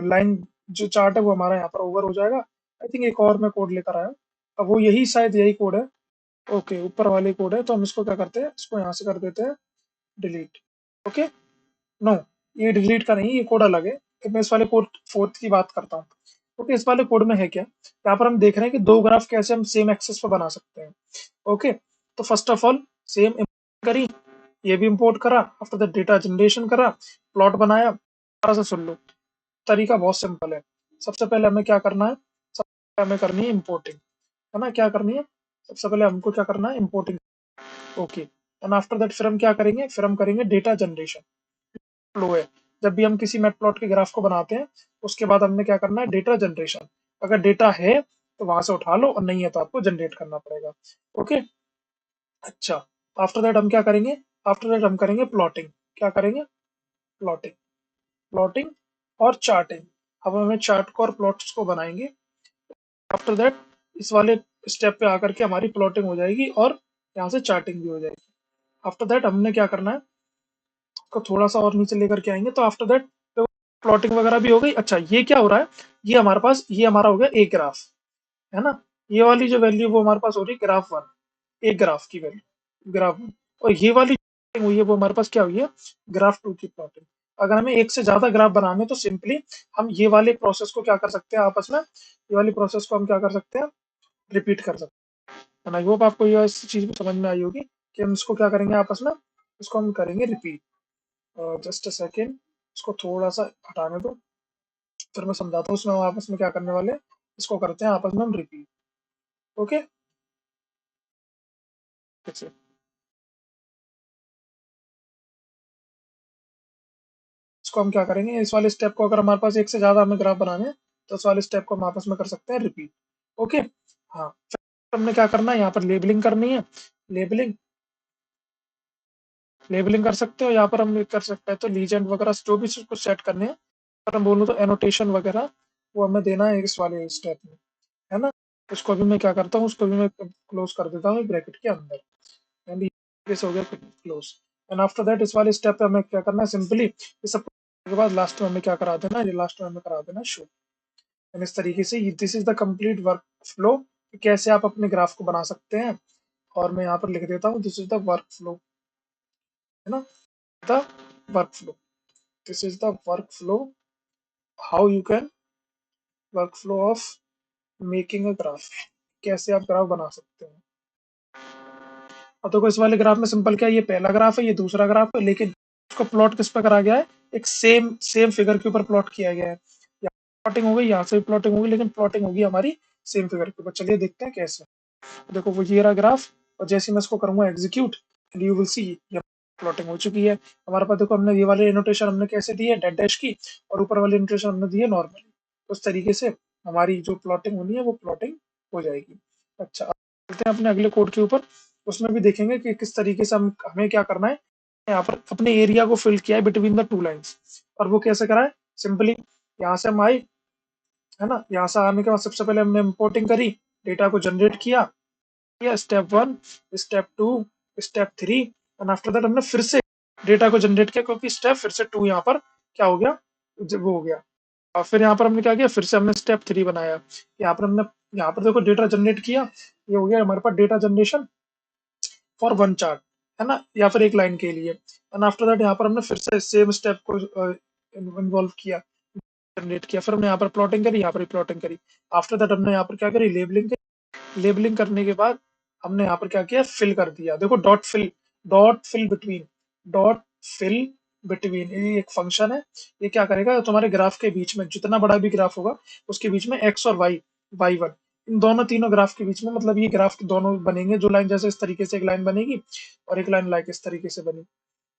लाइन जो चार्ट है वो हमारा यहाँ पर ओवर हो जाएगा। आई थिंक एक और मैं कोड लेकर आया, अब वो यही शायद यही कोड है। ओके, ऊपर वाले कोड है, तो हम इसको क्या करते हैं, इसको यहाँ से कर देते हैं डिलीट। ओके, नो, ये डिलीट का नहीं, ये कोड अलग है। तो मैं इस वाले कोड फोर्थ की बात करता हूँ। ओके, इस वाले कोड में है क्या, यहाँ पर हम देख रहे हैं कि दो ग्राफ कैसे हम सेम एक्सेस पर बना सकते हैं। ओके, तो फर्स्ट ऑफ ऑल सेम करी, ये भी इंपोर्ट करा, आफ्टर द डेटा जनरेशन करा, प्लॉट बनाया। थोड़ा सा सुन लो, तरीका बहुत सिंपल है। सबसे पहले हमें क्या करना है, सबसे पहले हमें करनी है इंपोर्टिंग, है ना। क्या करनी है, सबसे पहले हमको क्या करना है, importing. Okay, and after that फिर हम क्या करेंगे, फिर हम करेंगे डेटा जनरेशन। फ्लो है, जब भी हम किसी मैटप्लॉट के ग्राफ को बनाते हैं उसके बाद हमने क्या करना है, डेटा जनरेशन। अगर डेटा है तो वहां से उठा लो, और नहीं है तो आपको जनरेट करना पड़ेगा। ओके, अच्छा, आफ्टर दैट हम क्या करेंगे, आफ्टर दैट हम करेंगे प्लॉटिंग। क्या करेंगे, प्लॉटिंग, प्लॉटिंग और चार्टिंग। अब हमें चार्ट को और प्लॉट्स को बनाएंगे। आफ्टर दैट इस वाले स्टेप पे आकर के हमारी प्लॉटिंग हो जाएगी और यहाँ से चार्टिंग भी हो जाएगी। आफ्टर दैट हमने क्या करना है, उसको थोड़ा सा और नीचे लेकर के आएंगे, तो आफ्टर दैट प्लॉटिंग वगैरह भी हो गई। अच्छा, ये क्या हो रहा है, ये हमारे पास, ये हमारा हो गया एक ग्राफ, है ना। ये वाली जो वैल्यू वो हमारे पास हो रही है ग्राफ वन, एक ग्राफ की वैल्यू, ग्राफ वन। और ये वाली जो हुई है वो हमारे पास क्या हुई है, ग्राफ टू की प्लॉटिंग। अगर हमें एक से ज्यादा ग्राफ बनाने तो सिंपली हम ये वाले प्रोसेस को क्या कर सकते हैं आपस में, ये वाली प्रोसेस को हम क्या कर सकते हैं, रिपीट कर सकते हैं। आई होप आपको ये इस चीज समझ में आई होगी कि हम इसको क्या करेंगे आपस में, इसको हम करेंगे रिपीट। जस्ट अ सेकेंड, इसको थोड़ा सा हटाने दो, फिर मैं समझाता हूँ उसमें हम आपस में क्या करने वाले हैं। इसको करते हैं आपस में हम रिपीट। ओके, फिर से इसको हम क्या करेंगे, इस वाले स्टेप को अगर हमारे पास एक से ज्यादा हमें ग्राफ बनाने हैं तो इस वाले स्टेप को हम आपस में कर सकते हैं रिपीट। ओके, हाँ, फिर हमने क्या करना है, यहाँ पर लेबलिंग करनी है। लेबलिंग, लेबलिंग कर सकते हो, यहाँ पर हम कर सकते हैं तो लीजेंड वगैरह जो भी कुछ सेट करने हैं, पर हम बोलूँ तो एनोटेशन वगैरह वो हमें देना है इस वाले स्टेप में, है ना। उसको भी मैं क्या करता हूँ, उसको भी मैं क्लोज कर देता हूँ ब्रैकेट के अंदर, एंड ये हो गया क्लोज। एंड आफ्टर दैट इस वाले स्टेप पे हमें क्या करना है, सिंपली ये सब के बाद लास्ट में हमें क्या करा देना, ये लास्ट में हमें करा देना शो। एंड इस तरीके से this is the complete work flow, कैसे आप अपने ग्राफ को बना सकते हैं। और मैं यहाँ पर लिख देता हूँ, this is the work flow, है ना, the work flow, this is the work flow, how you can work flow of making a graph, कैसे आप ग्राफ बना सकते हैं। अब देखो इस वाले ग्राफ में सिंपल क्या है, ये पहला ग्राफ है, ये दूसरा ग्राफ है, लेकिन उसको प्लॉट किस पर करा गया है, एक सेम सेम फिगर के ऊपर प्लॉट किया गया है। यहाँ प्लॉटिंग हो गई, यहाँ से भी प्लॉटिंग होगी, लेकिन प्लॉटिंग होगी हमारी सेम फिगर के ऊपर। चलिए देखते हैं कैसे। देखो वो ये रहा ग्राफ, और जैसे मैं इसको करूंगा एग्जीक्यूट, यू विल सी ये प्लॉटिंग हो चुकी है हमारे पास। देखो हमने ये वाले इनोटेशन हमने कैसे दी है, डेड डैश की, और ऊपर वाली इनोटेशन हमने दी है नॉर्मली। उस तरीके से हमारी जो प्लॉटिंग होनी है वो प्लॉटिंग हो जाएगी। अच्छा, अब चलते हैं अपने अगले कोड के ऊपर, उसमें भी देखेंगे कि किस तरीके से हमें क्या करना है। यहाँ पर अपने एरिया को फिल किया है बिटवीन द टू लाइन्स, और वो कैसे करा है, सिंपली यहाँ से हम आए, है ना, यहाँ से आने के बाद सबसे पहले हमने इम्पोर्टिंग करी, डेटा को जनरेट किया, step 1, step 2, step 3, and after that हमने फिर से डेटा को जनरेट किया, क्योंकि स्टेप फिर से 2 यहाँ पर क्या हो गया, वो हो गया। और फिर यहाँ पर हमने क्या किया, फिर से हमने स्टेप 3 बनाया, यहाँ पर हमने, यहाँ पर देखो डेटा जनरेट किया, ये हो गया हमारे पास data generation for one chart, है ना, या फिर एक लाइन के लिए। एंड आफ्टर दैट यहाँ पर हमने फिर से सेम स्टेप को इन्वॉल्व किया, जनरेट किया, फिर हमने यहाँ पर प्लॉटिंग करी, यहाँ पर प्लॉटिंग करी। आफ्टर दैट हमने यहाँ पर क्या करी, लेबलिंग करी, लेबलिंग करने के बाद हमने यहाँ पर क्या किया, फिल कर दिया। देखो dot fill between, dot fill between, ये एक फंक्शन है। ये क्या करेगा, तुम्हारे ग्राफ के बीच में जितना बड़ा भी ग्राफ होगा उसके बीच में एक्स और वाई वन, इन दोनों तीनों ग्राफ के बीच में, मतलब ये ग्राफ दोनों बनेंगे, जो लाइन जैसे इस तरीके से एक लाइन बनेगी और एक लाइन लाइक इस तरीके से बनी,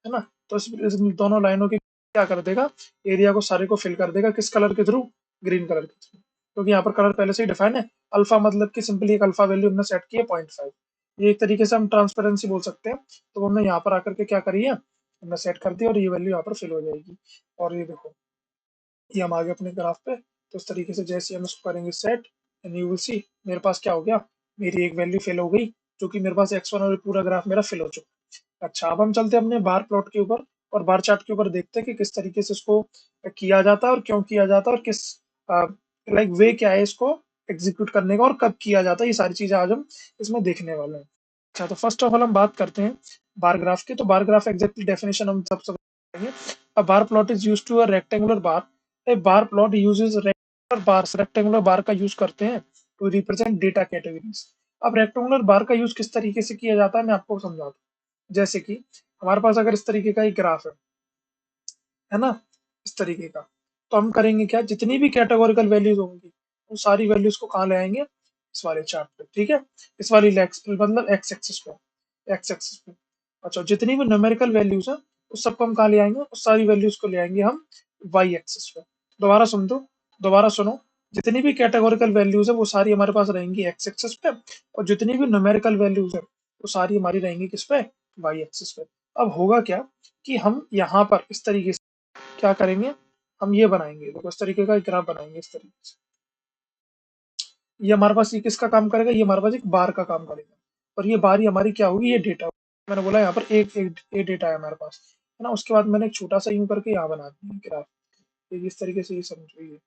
है ना। तो इस दोनों लाइनों के क्या कर देगा, एरिया को सारे को फिल कर देगा, किस कलर के थ्रू, ग्रीन कलर के थ्रू, क्योंकि यहाँ पर कलर पहले से ही डिफाइन है। अल्फा मतलब कि सिंपली एक अल्फा वैल्यू हमने सेट की है 0.5, ये एक तरीके से हम ट्रांसपेरेंसी बोल सकते हैं। तो हमने यहाँ पर आकर के क्या करी है, हमने सेट कर दिया, और ये वैल्यू यहाँ पर फिल हो जाएगी। और ये देखो, ये हम आगे अपने ग्राफ पे, तो इस तरीके से जैसे हम इसको करेंगे set, and you will see मेरे पास क्या हो गया, मेरी एक वैल्यू फिल हो गई, जो कि मेरे पास x1, और पूरा ग्राफ मेरा फिल हो चुका। अच्छा, अब हम चलते हैं अपने बार प्लॉट के ऊपर, और बार चार्ट के ऊपर देखते हैं कि किस तरीके से इसको किया जाता है, और क्यों किया जाता है, और किस लाइक वे क्या है इसको एग्जीक्यूट करने का, और कब किया जाता है, ये सारी चीजें आज हम इसमें देखने वाले हैं। अच्छा, तो फर्स्ट ऑफ ऑल हम बात करते हैं बार ग्राफ की। तो बार ग्राफ एग्जैक्टली डेफिनेशन हम सबसे करेंगे। A bar plot is used to a rectangular bar, a bar plot uses rectangular bars, rectangular bar का यूज करते हैं टू रिप्रेजेंट डेटा कैटेगरीज। अब रेक्टेंगुलर बार का यूज किस तरीके से किया जाता है, मैं आपको समझाता हूँ। जैसे कि हमारे पास अगर इस तरीके का एक ग्राफ है ना, इस तरीके का, तो हम करेंगे क्या, जितनी भी कैटेगोरिकल वैल्यूज होंगी उन सारी वैल्यूज को कहाँ ले आएंगे, इस वाले चार्ट पे, ठीक है, इस वाली मतलब एक्स एक्सिस पे, एक्स एक्सिस पे। अच्छा, जितनी भी न्यूमेरिकल वैल्यूज है उस सबको हम कहाँ ले आएंगे, उस सारी वैल्यूज को ले आएंगे हम वाई एक्सिस पे। दोबारा सुन दो, दोबारा सुनो, जितनी भी कैटेगोरिकल वैल्यूज है वो सारी हमारे पास रहेंगी एक्स एक्सिस पे, और जितनी भी न्यूमेरिकल वैल्यूज है वो सारी हमारी रहेंगी किस पे, वाई एक्सिस पे। अब होगा क्या कि हम यहाँ पर इस तरीके से क्या करेंगे, हम ये बनाएंगे, देखो इस तरीके का एक ग्राफ बनाएंगे इस तरीके से। ये हमारे पास, ये किसका काम करेगा, ये हमारे पास एक बार का काम करेगा, और ये बार ही हमारी क्या होगी, ये डेटा। मैंने बोला यहाँ पर एक डेटा है हमारे पास, है ना। उसके बाद मैंने एक छोटा सा यूं करके यहाँ बना दिया ग्राफ, इस तरीके से, ये समझो ये,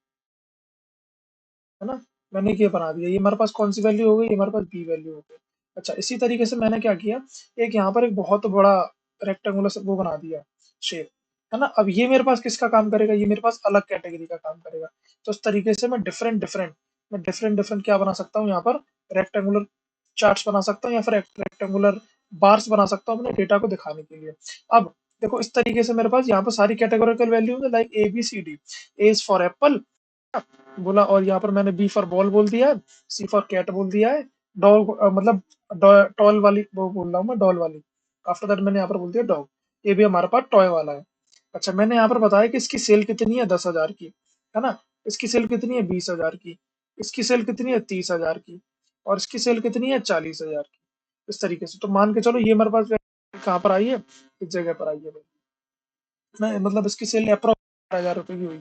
है ना, मैंने ये बना दिया। ये हमारे पास कौन सी वैल्यू हो गई, ये हमारे पास बी वैल्यू हो गई। अच्छा, इसी तरीके से मैंने क्या किया, एक यहाँ पर एक बहुत बड़ा रेक्टेंगुलर वो बना दिया शेप, है ना। अब ये मेरे पास किसका काम करेगा, ये मेरे पास अलग कैटेगरी का काम करेगा। तो इस तरीके से मैं डिफरेंट डिफरेंट क्या बना सकता हूँ, यहाँ पर रेक्टेंगुलर चार्ट्स बना सकता हूँ, या फिर रेक्टेंगुलर बार्स बना सकता हूँ अपने डेटा को दिखाने के लिए। अब देखो इस तरीके से मेरे पास यहाँ पर सारी कैटेगोरिकल वैल्यू है, like A B C D, A is for apple बोला, और यहाँ पर मैंने बी फॉर बॉल बोल दिया है, सी फॉर कैट बोल दिया है, डॉग मतलब टॉल वाली वो बोल रहा हूँ मैं, डॉल वाली। आफ्टर दैट मैंने यहाँ पर बोल दिया डॉग, ये भी हमारे पास टॉय वाला है। अच्छा, मैंने यहाँ पर बताया कि इसकी सेल कितनी है, 10,000 की, है ना, इसकी सेल कितनी है, 20,000 की, इसकी सेल कितनी है, 30,000 की, और इसकी सेल कितनी है, 40,000 की। इस तरीके से तो मान के चलो ये हमारे पास कहाँ पर आई है, इस जगह पर आई है भाई। मतलब इसकी सेल अप्रोक्स 1000 रुपए की हुई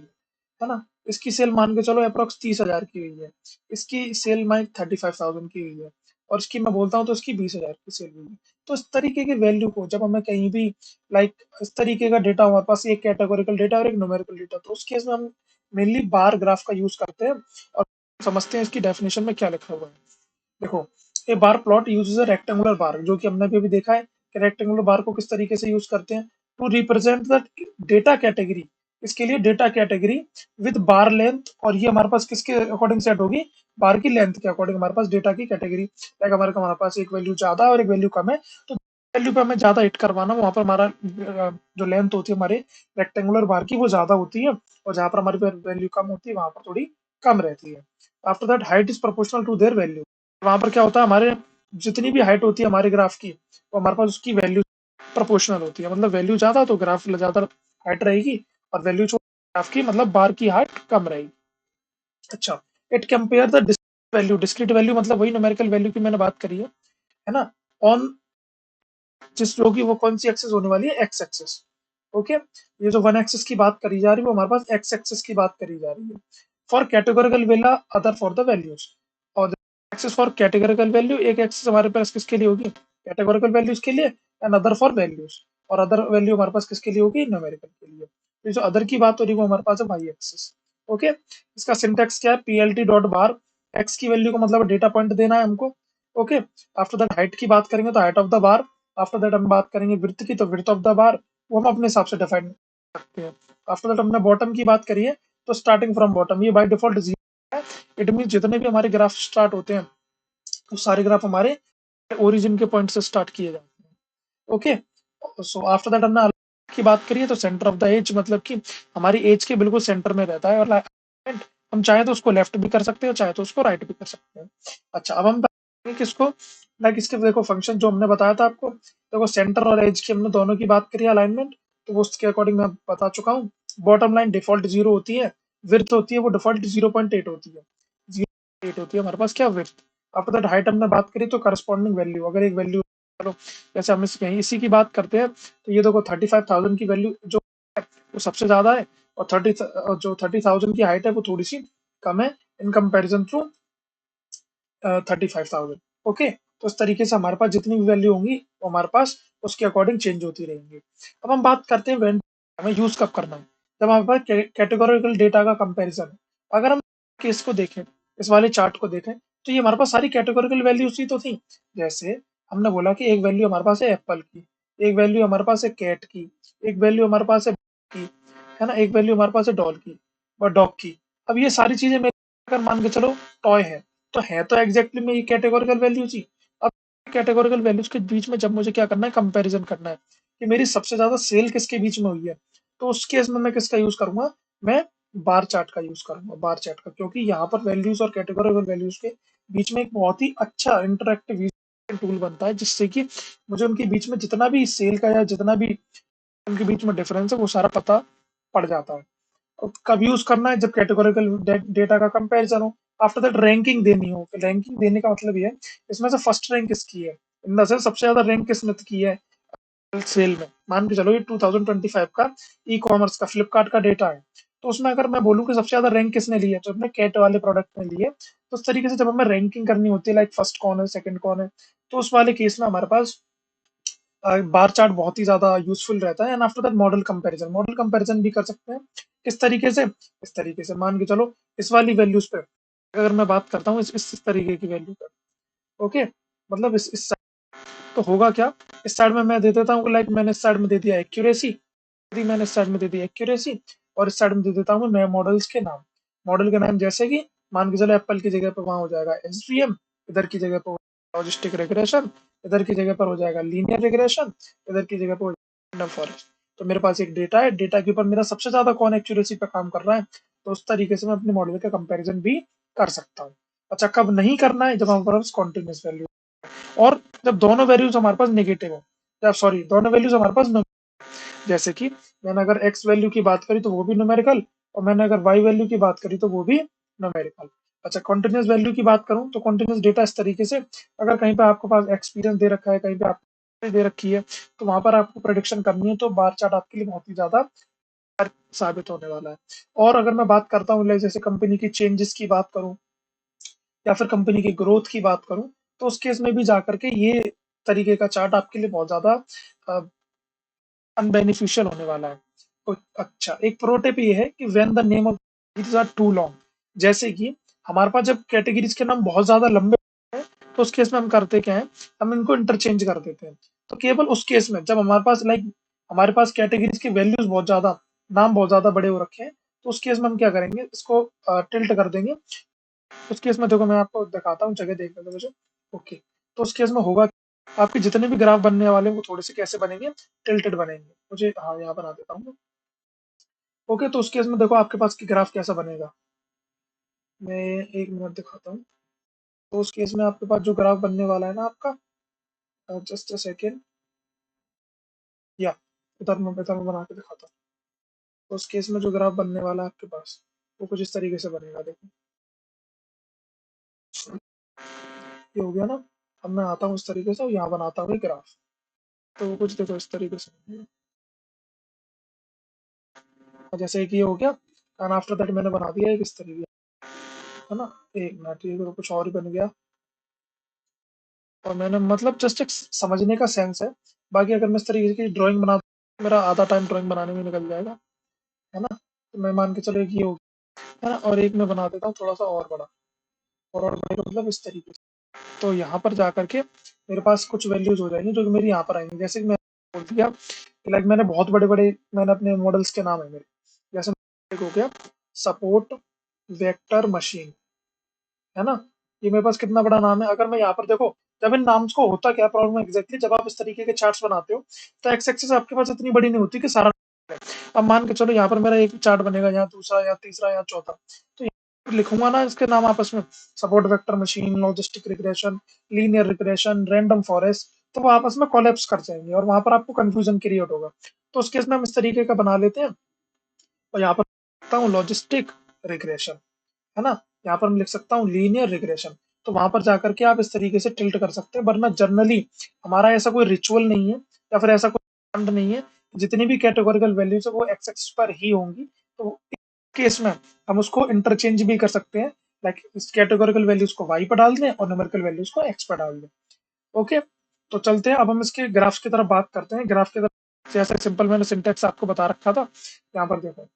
है ना। इसकी सेल मान के चलो अप्रोक्स 30,000 की हुई है। इसकी सेल माइक 35,000 की हुई है। और इसकी मैं बोलता हूँ तो इसकी 20,000 की सेल हुई है। तो इस तरीके की वैल्यू को जब हमें कहीं भी लाइक इस तरीके का डेटा हमारे पास, एक कैटेगोरिकल डेटा और एक न्यूमेरिकल डेटा, तो उस केस में हम मेनली बार ग्राफ का यूज करते हैं और समझते हैं इसकी डेफिनेशन में क्या लिखा हुआ है। देखो, a bar plot uses a rectangular bar, जो कि हमने अभी देखा है कि रेक्टेंगुलर बार को किस तरीके से यूज करते हैं to represent the data category. इसके लिए data category with bar length, और ये हमारे पास किसके अकॉर्डिंग सेट होगी, बार की लेंथ के अकॉर्डिंग हमारे पास डेटा की कैटेगरी। लाइक हमारे पास एक वैल्यू ज्यादा है और एक वैल्यू कम है, तो वैल्यू पे हमें ज्यादा हिट करवाना, वहां पर हमारा जो लेंथ होती है हमारे रेक्टेंगुलर बार की वो ज्यादा होती है, और जहां पर हमारी वैल्यू कम होती है वहां पर थोड़ी कम रहती है। After that height is proportional to their value. वहां पर क्या होता है, हमारे जितनी भी हाइट होती है हमारे ग्राफ की, वो हमारे पास उसकी वैल्यू प्रोपोर्शनल होती है। मतलब वैल्यू ज्यादा तो ग्राफ ज्यादा हाइट रहेगी, और वैल्यू छोटी ग्राफ की मतलब बार की हाइट कम रहेगी। अच्छा, it compare the value, discrete value मतलब वही न्यूमेरिकल वैल्यू की मैंने बात करी है ना, ऑन जिस जो कि वो कौन सी एक्सेस होने वाली है, एक्स एक्सेस। ओके, ये जो वन एक्सेस की बात करी जा रही है वो हमारे पास एक्स एक्सेस की बात करी जा रही है। फॉर कैटेगोरिकल वेला अदर फॉर द वैल्यूज, और एक्सेस फॉर कैटेगोरिकल वैल्यू, एक एक्सेस हमारे पास किसके लिए होगी, कैटेगोरिकल वैल्यूज के लिए, एंड अदर फॉर वैल्यूज, और अदर वैल्यू हमारे पास किसके लिए होगी, न्यूमेरिकल के लिए। तो जो अदर की बात हो रही है वो हमारे पास है वाई एक्सेस। ओके, इसका सिंटेक्स क्या है, पीएलटी डॉट बार, एक्स की वैल्यू को मतलब डेटा पॉइंट देना है हमको। ओके, आफ्टर दैट हाइट की बात करेंगे तो height of the bar, after that हम बात करेंगे विड्थ की, तो विड्थ ऑफ द बार वो हम अपने हिसाब से डिफाइन करते हैं। आफ्टर दैट हमने बॉटम की बात करी है, तो स्टार्टिंग फ्रॉम बॉटम, ये बाय डिफॉल्ट जीरो है। इट मीन जितने भी हमारे ग्राफ स्टार्ट होते हैं वो सारे ग्राफ हमारे ओरिजिन के पॉइंट से स्टार्ट किए जाते हैं। ओके, सो आफ्टर दैट हमने की बात करी है, तो सेंटर ऑफ द एज मतलब कि हमारी एज के बिल्कुल सेंटर में रहता है, और हम चाहे तो उसको लेफ्ट भी कर सकते हैं, चाहे तो उसको राइट भी कर सकते हैं। अच्छा, अब हम किसको, लाइक इसके देखो फंक्शन जो हमने बताया था आपको, देखो सेंटर और एज की हमने दोनों की बात करी अलाइनमेंट, तो वो उसके अकॉर्डिंग मैं बता चुका हूँ। बॉटम लाइन डिफॉल्ट 0 होती है, विड्थ होती है वो डिफॉल्ट 0.8 होती है, 0.8 होती है हमारे पास क्या, विड्थ। आफ्टर दैट हाइट हमने बात करी, तो करस्पॉन्डिंग वैल्यू, अगर एक वैल्यू, चलो जैसे हम कहीं इसी की बात करते हैं, तो ये देखो 35,000 की वैल्यू जो है वो सबसे ज्यादा है, और जो 30,000 की हाइट है वो थोड़ी सी कम है इन कंपैरिजन टू 35,000। ओके, तो इस तरीके से हमारे पास जितनी भी वैल्यू होंगी वो हमारे पास उसके अकॉर्डिंग चेंज होती रहेंगी। अब हम बात करते हैं वेन हमें यूज कब करना है, जब हमारे पास कैटेगोरिकल डेटा का कंपैरिजन है। अगर हम केस को देखें, इस वाले चार्ट को देखें, तो ये हमारे पास सारी कैटेगोरिकल वैल्यूज ही तो थी। जैसे हमने बोला कि एक वैल्यू हमारे पास है एप्पल की, एक वैल्यू हमारे पास है कैट की, एक वैल्यू हमारे पास की है ना, एक वैल्यू हमारे पास है डॉल की और डॉग की। अब ये सारी चीजें अगर मान के चलो टॉय है तो एग्जैक्टली में ये कैटेगोरिकल वैल्यूज ही। अब कैटेगोरिकल वैल्यूज के बीच में जब मुझे क्या करना है, कंपैरिजन करना है कि मेरी सबसे ज्यादा सेल किसके बीच में हुई है, तो उस केस में मैं किसका यूज करूंगा, मैं बार चार्ट का यूज करूंगा, बार चार्ट का, क्योंकि यहाँ पर वैल्यूज और कैटेगोरिकल वैल्यूज के बीच में एक बहुत ही अच्छा इंटरेक्टिव टूल बनता है, जिससे कि मुझे उनके बीच में जितना भी सेल का या जितना भी उनके बीच में डिफरेंस है वो सारा पता पड़ जाता है। कब यूज करना है, जब कैटेगोरिकल डेटा का कंपैरिजन हो। आफ्टर दैट रैंकिंग देनी हो, रैंकिंग देने का मतलब ये है इसमें से फर्स्ट रैंक किसकी है, इन द सेंस सबसे ज्यादा रैंक किसने की है सेल में। मान के चलो ये 2025 का ई कॉमर्स का फ्लिपकार्ट का डेटा है, तो उसमें अगर मैं बोलूँ कि सबसे ज्यादा रैंक किसने ली है, तो अपने कैट वाले प्रोडक्ट ने लिए। तो उस तरीके से जब हमें रैंकिंग करनी होती है, लाइक फर्स्ट कौन है सेकंड कौन है, तो उस वाले केस में हमारे पास बार चार्ट बहुत ही ज्यादा यूजफुल रहता है। And after that model comparison भी कर सकते हैं। किस तरीके से, इस तरीके से मान के चलो इस वाली वैल्यूज पे अगर मैं बात करता हूँ इस तरीके की वैल्यू पे। ओके, मतलब इस तो होगा क्या, इस साइड में मैं दे देता हूँ, लाइक मैंने इस साइड में दे दिया एक्यूरेसी, मैंने इस साइड में दे दी एक्यूरेसी, और इस साइड में दे देता हूँ मैं मॉडल्स के नाम। मॉडल के नाम जैसे कि मान के चलो एप्पल की जगह पर वहां हो जाएगा एसवीएम, इधर की जगह पर लॉजिस्टिक रिग्रेशन, इधर की जगह पर हो जाएगा लीनियर रिग्रेशन, इधर की जगह पर हो जाएगा रैंडम फॉरेस्ट। तो मेरे पास एक डेटा है, डेटा के ऊपर मेरा सबसे ज्यादा कौन एक्यूरेसी पे काम कर रहा है, तो उस तरीके से मैं अपने मॉडल का कंपेरिजन भी कर सकता हूँ। अच्छा, कब नहीं करना है, जब हमारे पास कॉन्टिन्यूस वैल्यू, और जब दोनों वैल्यूज हमारे पास नेगेटिव हो, जब सॉरी दोनों वैल्यूज हमारे पास, जैसे कि मैंने अगर x वैल्यू की बात करी तो वो भी न्यूमेरिकल, और मैंने अगर y वैल्यू की बात करी तो वो भी न्यूमेरिकल। अच्छा, कॉन्टिन्यूस वैल्यू की बात करूं तो कॉन्टिन्यूस डेटा इस तरीके से, अगर कहीं पे आपके पास एक्सपीरियंस दे रखा है, कहीं पे आप दे रखी है, तो वहां पर आपको प्रेडिक्शन करनी है, तो बार चार्ट आपके लिए बहुत ही ज्यादा साबित होने वाला है। और अगर मैं बात करता हूँ जैसे कंपनी की चेंजेस की बात करूँ या फिर कंपनी की ग्रोथ की बात करूँ, तो उस केस में भी जाकर के ये तरीके का चार्ट आपके लिए बहुत ज्यादा अनबेनिफिशियल होने वाला है। तो अच्छा, एक प्रो टिप ये है कि when the name of categories are too long, जैसे कि हमारे पास जब कैटेगरीज के नाम बहुत ज्यादा लंबे हैं, तो उस केस में हम करते क्या है, हम इनको इंटरचेंज कर देते हैं। तो केवल उस केस में जब हमारे पास हमारे पास कैटेगरीज की वैल्यूज बहुत ज्यादा, नाम बहुत ज्यादा बड़े हो रखे हैं, तो उस केस में हम क्या करेंगे, इसको टिल्ट कर देंगे। उस केस में देखो मैं आपको दिखाता हूँ, जगह देखने दो मुझे। ओके, तो उस केस में होगा, आपके जितने भी ग्राफ बनने वाले हैं वो थोड़े से कैसे बनेंगे, टिल्टेड बनेंगे। मुझे हाँ यहाँ बना देता हूँ। ओके, तो उस केस में देखो आपके पास की ग्राफ कैसा बनेगा, मैं एक मिनट दिखाता हूँ। तो उस केस में आपके पास जो ग्राफ बनने वाला है ना आपका, जस्ट अ सेकेंड, या इधर मैं बना के दिखाता हूँ। तो उस केस में जो ग्राफ बनने वाला है आपके पास, वो कुछ इस तरीके से बनेगा, देखो ये हो गया ना। अब मैं आता हूँ इस तरीके से और यहाँ बनाता हूँ ग्राफ, तो वो कुछ देखो इस तरीके से बनेगा। और जैसे कि ये हो गया, एंड आफ्टर दैट मैंने बना दिया एक इस तरीके, है ना। एक मिनट, ये तो कुछ और ही बन गया। और मैंने मतलब जस्ट एक समझने का सेंस है, बाकी अगर मैं इस तरीके की ड्राइंग बना, मेरा आधा टाइम ड्राइंग बनाने में निकल जाएगा, है ना। तो मैं मान के चलो एक ये हो गया, है ना। और एक मैं बना देता हूँ थोड़ा सा और बड़ा, और बड़े का मतलब इस तरीके से। तो यहाँ पर जा करके मेरे पास कुछ वैल्यूज हो जाएंगी जो कि मेरी यहाँ पर आएंगी, जैसे कि मैं बोल दिया, लाइक मैंने बहुत बड़े बड़े, मैंने अपने मॉडल्स के नाम है मेरे, जैसे एक हो गया सपोर्ट वेक्टर मशीन, है ना। ये मेरे पास कितना बड़ा नाम है। अगर मैं यहाँ पर देखो, जब इन नाम्स को होता क्या प्रॉब्लम है एग्जैक्टली, जब आप इस तरीके के चार्ट्स बनाते हो, तो एक्स एक्सिस आपके पास इतनी बड़ी नहीं होती कि सारा है। अब मान के चलो यहाँ पर मेरा एक चार्ट बनेगा, यहाँ दूसरा, यहाँ तीसरा, यहाँ चौथा, तो यहाँ पर लिखूंगा ना इसके नाम आपस में, support vector machine, logistic regression, linear regression, random forest, तो वो आपस में कोलैप्स कर जाएंगे और वहां पर आपको कंफ्यूजन क्रिएट होगा। तो उस केस में हम इस तरीके का बना लेते हैं, और यहाँ पर लिखता हूँ लॉजिस्टिक रिग्रेशन, है ना। यहाँ पर मैं लिख सकता हूँ लीनियर रिग्रेशन। तो वहां पर जाकर के आप इस तरीके से टिल्ट कर सकते हैं, वरना जनरली हमारा ऐसा कोई रिचुअल नहीं है या फिर ऐसा कोई फंड नहीं है, जितनी भी कैटेगोरिकल वैल्यूज है वो एक्स एक्सिस पर ही होंगी। तो इस केस में हम उसको इंटरचेंज भी कर सकते हैं, लाइक इस कैटेगोरिकल वैल्यूज को वाई पर डाल दें और न्यूमेरिकल वैल्यूज को एक्स पर डाल दें। ओके, तो चलते हैं अब हम इसके ग्राफ्स की तरफ बात करते हैं। ग्राफ की तरफ जैसे सिंपल मैंने सिंटेक्स आपको बता रखा था, यहाँ पर देखो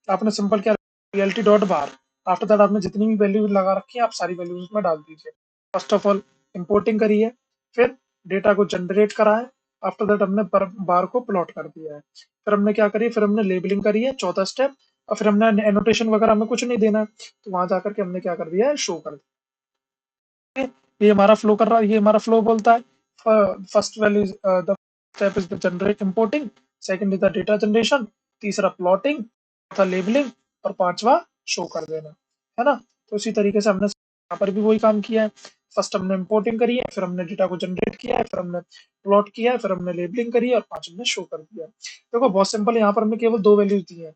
आपने सिंपल क्या, reality dot bar, after that आपने जितनी भी वैल्यू लगा रखी है आप सारी वैल्यूज उसमें डाल दीजिए। फर्स्ट ऑफ ऑल इंपोर्टिंग करी है, फिर डेटा को जनरेट करा है, आफ्टर दैट हमने बार को प्लॉट कर दिया है, फिर हमने क्या करी, फिर हमने लेबलिंग करी है, चौथा स्टेप, और फिर हमने एनोटेशन वगैरह हमें कुछ नहीं देना है, तो वहां जाकर के हमने क्या कर दिया है, शो कर दिया। ये हमारा फ्लो कर रहा है, ये हमारा फ्लो बोलता है, first value the step is the generate importing, second is the data generation, तीसरा प्लॉटिंग, चौथा लेबलिंग, और पांचवा शो कर देना, है ना। तो इसी तरीके से हमने यहाँ पर भी वही काम किया है। फर्स्ट हमने इंपोर्टिंग करी है, फिर हमने डेटा को जनरेट किया है, फिर हमने प्लॉट किया है, फिर हमने लेबलिंग करी है, और पांच हमने शो कर दिया है। देखो बहुत सिंपल, यहाँ पर हमने केवल दो वैल्यूज दी है,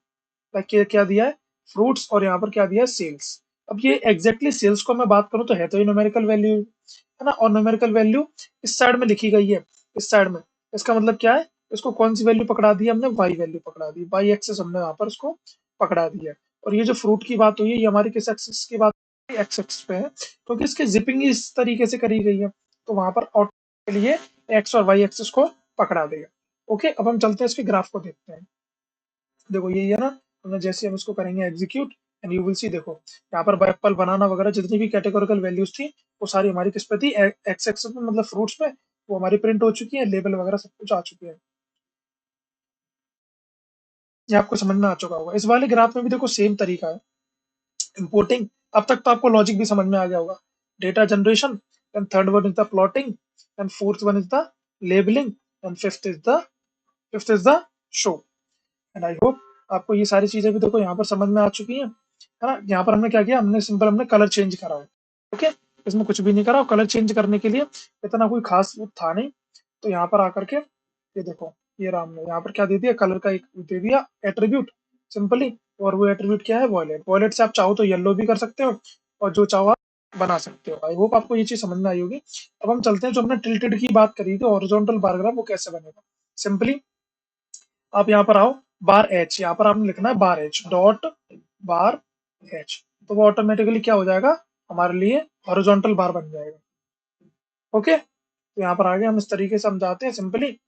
क्या क्या दिया है, फ्रूट्स, और यहाँ पर क्या दिया है, सेल्स। अब ये एग्जैक्टली सेल्स को मैं बात करूं तो है तो ये न्यूमेरिकल वैल्यू, है ना। और न्यूमेरिकल वैल्यू इस साइड में लिखी गई है, इस साइड में, इसका मतलब क्या है, इसको कौन सी वैल्यू पकड़ा दी है हमने, वाई वैल्यू पकड़ा दी, वाई एक्सेस हमने यहाँ पर उसको पकड़ा दिया है। और ये जो फ्रूट की बात हुई है, ये हमारी किस एक्सेस की बात, एक्स एक्सेस पे है, क्योंकि इसकी जिपिंग इस तरीके से करी गई है, तो वहां पर आउट के लिए एक्स और वाई एक्सेस को पकड़ा देगा। ओके, अब हम चलते हैं इसके ग्राफ को देखते हैं। देखो यही है ना, हमने जैसे हम इसको करेंगे execute, and you will see, देखो यहाँ पर एप्पल बनाना वगैरह जितनी भी कैटेगोरिकल वैल्यूज थी, वो सारी हमारी किस पे थी, एक्स एक्सेस में, मतलब फ्रूट्स पे, वो हमारी प्रिंट हो चुकी है, लेबल वगैरह सब कुछ आ चुके हैं। ये आपको समझ में आ चुका होगा। इस वाले ग्राफ में भी देखो सेम तरीका है, इंपोर्टिंग, अब तक तो आपको लॉजिक भी समझ में आ गया होगा, data generation, and third one is the plotting, and fourth one is the labelling, and fifth is the show. And I hope आपको ये सारी चीजें भी देखो यहाँ पर समझ में आ चुकी हैं, है ना। यहाँ पर हमने क्या किया, हमने सिंपल हमने कलर चेंज करा है। ओके, इसमें कुछ भी नहीं करा, और कलर चेंज करने के लिए इतना कोई खास वो था नहीं। तो यहाँ पर आकर के ये देखो, ये राम ने यहाँ पर क्या दे दिया, कलर का एक दे दिया एट्रीब्यूट सिंपली, और वो एट्रीब्यूट क्या है, वॉयलेट। वॉयलेट से आप चाहो तो येलो भी कर सकते हो, और जो चाहो बना सकते हो। आई होप आपको ये चीज समझ में आई होगी। अब हम चलते हैं, जो हमने टिल्टेड की बात करी थी हॉरिजॉन्टल बार ग्राफ, वो कैसे बनेगा। सिंपली आप यहाँ पर आओ, बार एच, यहाँ पर आपने लिखना है बार एच डॉट बार एच, तो वो ऑटोमेटिकली क्या हो जाएगा, हमारे लिए हॉरिजॉन्टल बार बन जाएगा। ओके, तो यहाँ पर आगे हम इस तरीके से हम जाते हैं। सिंपली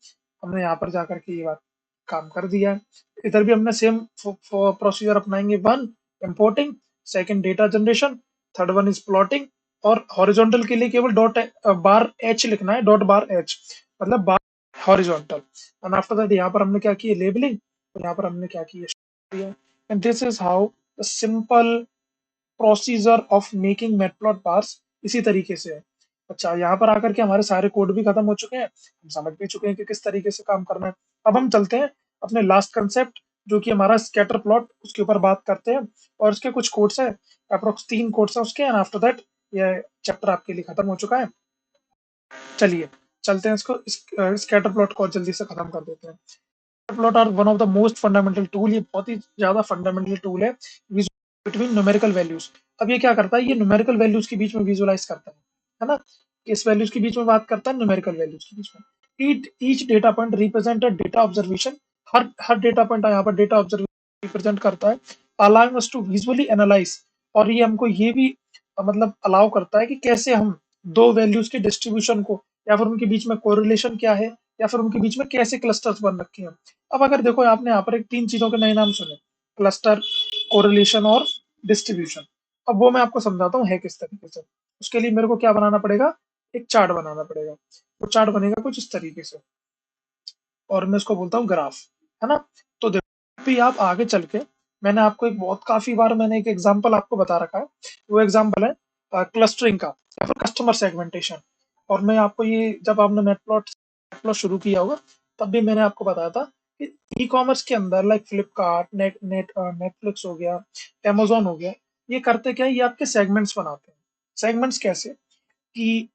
हमने यहाँ पर जाकर के ये बात काम कर दिया है। इधर भी हमने सेम प्रोसीजर अपनाएंगे। One, importing, second data generation, third one is plotting, और हॉरिजॉन्टल के लिए केवल डॉट बार एच लिखना है, डॉट बार एच मतलब बार हॉरिजॉन्टल। एंड आफ्टर दैट यहाँ पर हमने क्या किया, लेबलिंग, तो यहाँ पर हमने क्या किया, and this is how the simple procedure of making matplot bars इसी तरीके से है। अच्छा, यहाँ पर आकर के हमारे सारे कोड भी खत्म हो चुके हैं, हम समझ भी चुके हैं कि किस तरीके से काम करना है। अब हम चलते हैं अपने लास्ट कंसेप्ट, जो कि हमारा स्कैटर प्लॉट, उसके ऊपर बात करते हैं। और उसके कुछ कोड्स हैं, अप्रोक्स 3 कोड्स हैं उसके, एंड आफ्टर दैट ये चैप्टर आपके लिए खत्म हो चुका है। चलिए चलते हैं, इसको स्कैटर प्लॉट को जल्दी से खत्म कर देते हैं। Plot are one of the most fundamental tool, ये बहुत ही ज्यादा फंडामेंटल टूल है बिटवीन न्यूमेरिकल वैल्यूज। अब ये क्या करता है, ये न्यूमेरिकल वैल्यूज के बीच में विजुअलाइज करता है ना, किस वैल्यूज के बीच में बात करता है, न्यूमेरिकल वैल्यूज के बीच में। Each data point represent a data observation, हर डेटा पॉइंट यहाँ पर डेटा ऑब्जर्वेशन रिप्रेजेंट करता है, allowing us to visually analyse, और ये हमको ये भी मतलब अलाउ करता है कि कैसे हम दो वैल्यूज के डिस्ट्रीब्यूशन को, या फिर उनके बीच में कोरिलेशन क्या है, या फिर उनके बीच में कैसे क्लस्टर्स बन रखे हैं। अब अगर देखो, आपने यहाँ पर एक 3 चीजों के नए नाम सुने, क्लस्टर, कोरिलेशन और डिस्ट्रीब्यूशन। अब वो मैं आपको समझाता हूँ है किस तरीके से। उसके लिए मेरे को क्या बनाना पड़ेगा, एक चार्ट बनाना पड़ेगा। वो चार्ट बनेगा कुछ इस तरीके से, और मैं इसको बोलता हूँ ग्राफ, है ना। तो देखो भी आप आगे चल के, मैंने आपको एक बहुत काफी बार मैंने एक एग्जांपल आपको बता रखा है, वो एग्जांपल है क्लस्टरिंग का या फिर कस्टमर सेगमेंटेशन। और मैं आपको ये, जब आपने नेटप्लॉट शुरू किया होगा, तब भी मैंने आपको बताया था कि ई कॉमर्स के अंदर लाइक फ्लिपकार्ट, नेटफ्लिक्स हो गया, अमेजोन हो गया, ये करते क्या है, ये आपके सेगमेंट्स बनाते हैं। सेगमेंट्स कैसे कि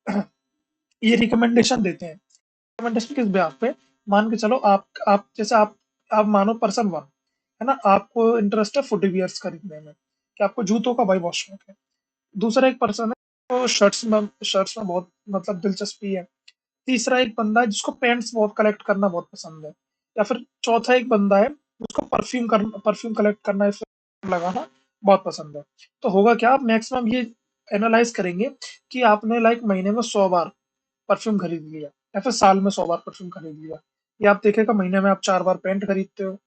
ये रिकमेंडेशन देते हैं। रिकमेंडेशन किस बेस पे, मान के चलो आप जैसे आप मानो पर्सन वन, है ना, आपको इंटरेस्ट है फुटवियर्स खरीदने में, कि आपको जूतों का भाई बहुत शौक है। दूसरा एक पर्सन है, तो शर्ट्स में बहुत मतलब दिलचस्पी है। तीसरा एक बंदा है जिसको पेंट्स बहुत कलेक्ट करना बहुत पसंद है। या फिर चौथा एक बंदा है जिसको परफ्यूम कलेक्ट करना, लगाना बहुत पसंद है। तो होगा क्या, आप मैक्सिमम ये एनालाइज करेंगे कि आपने लाइक महीने में 100 बार परफ्यूम खरीद लिया, या फिर साल में 100 बार परफ्यूम खरीद लिया। ये आप देखेगा, महीने में आप 4 बार पेंट खरीदते हो,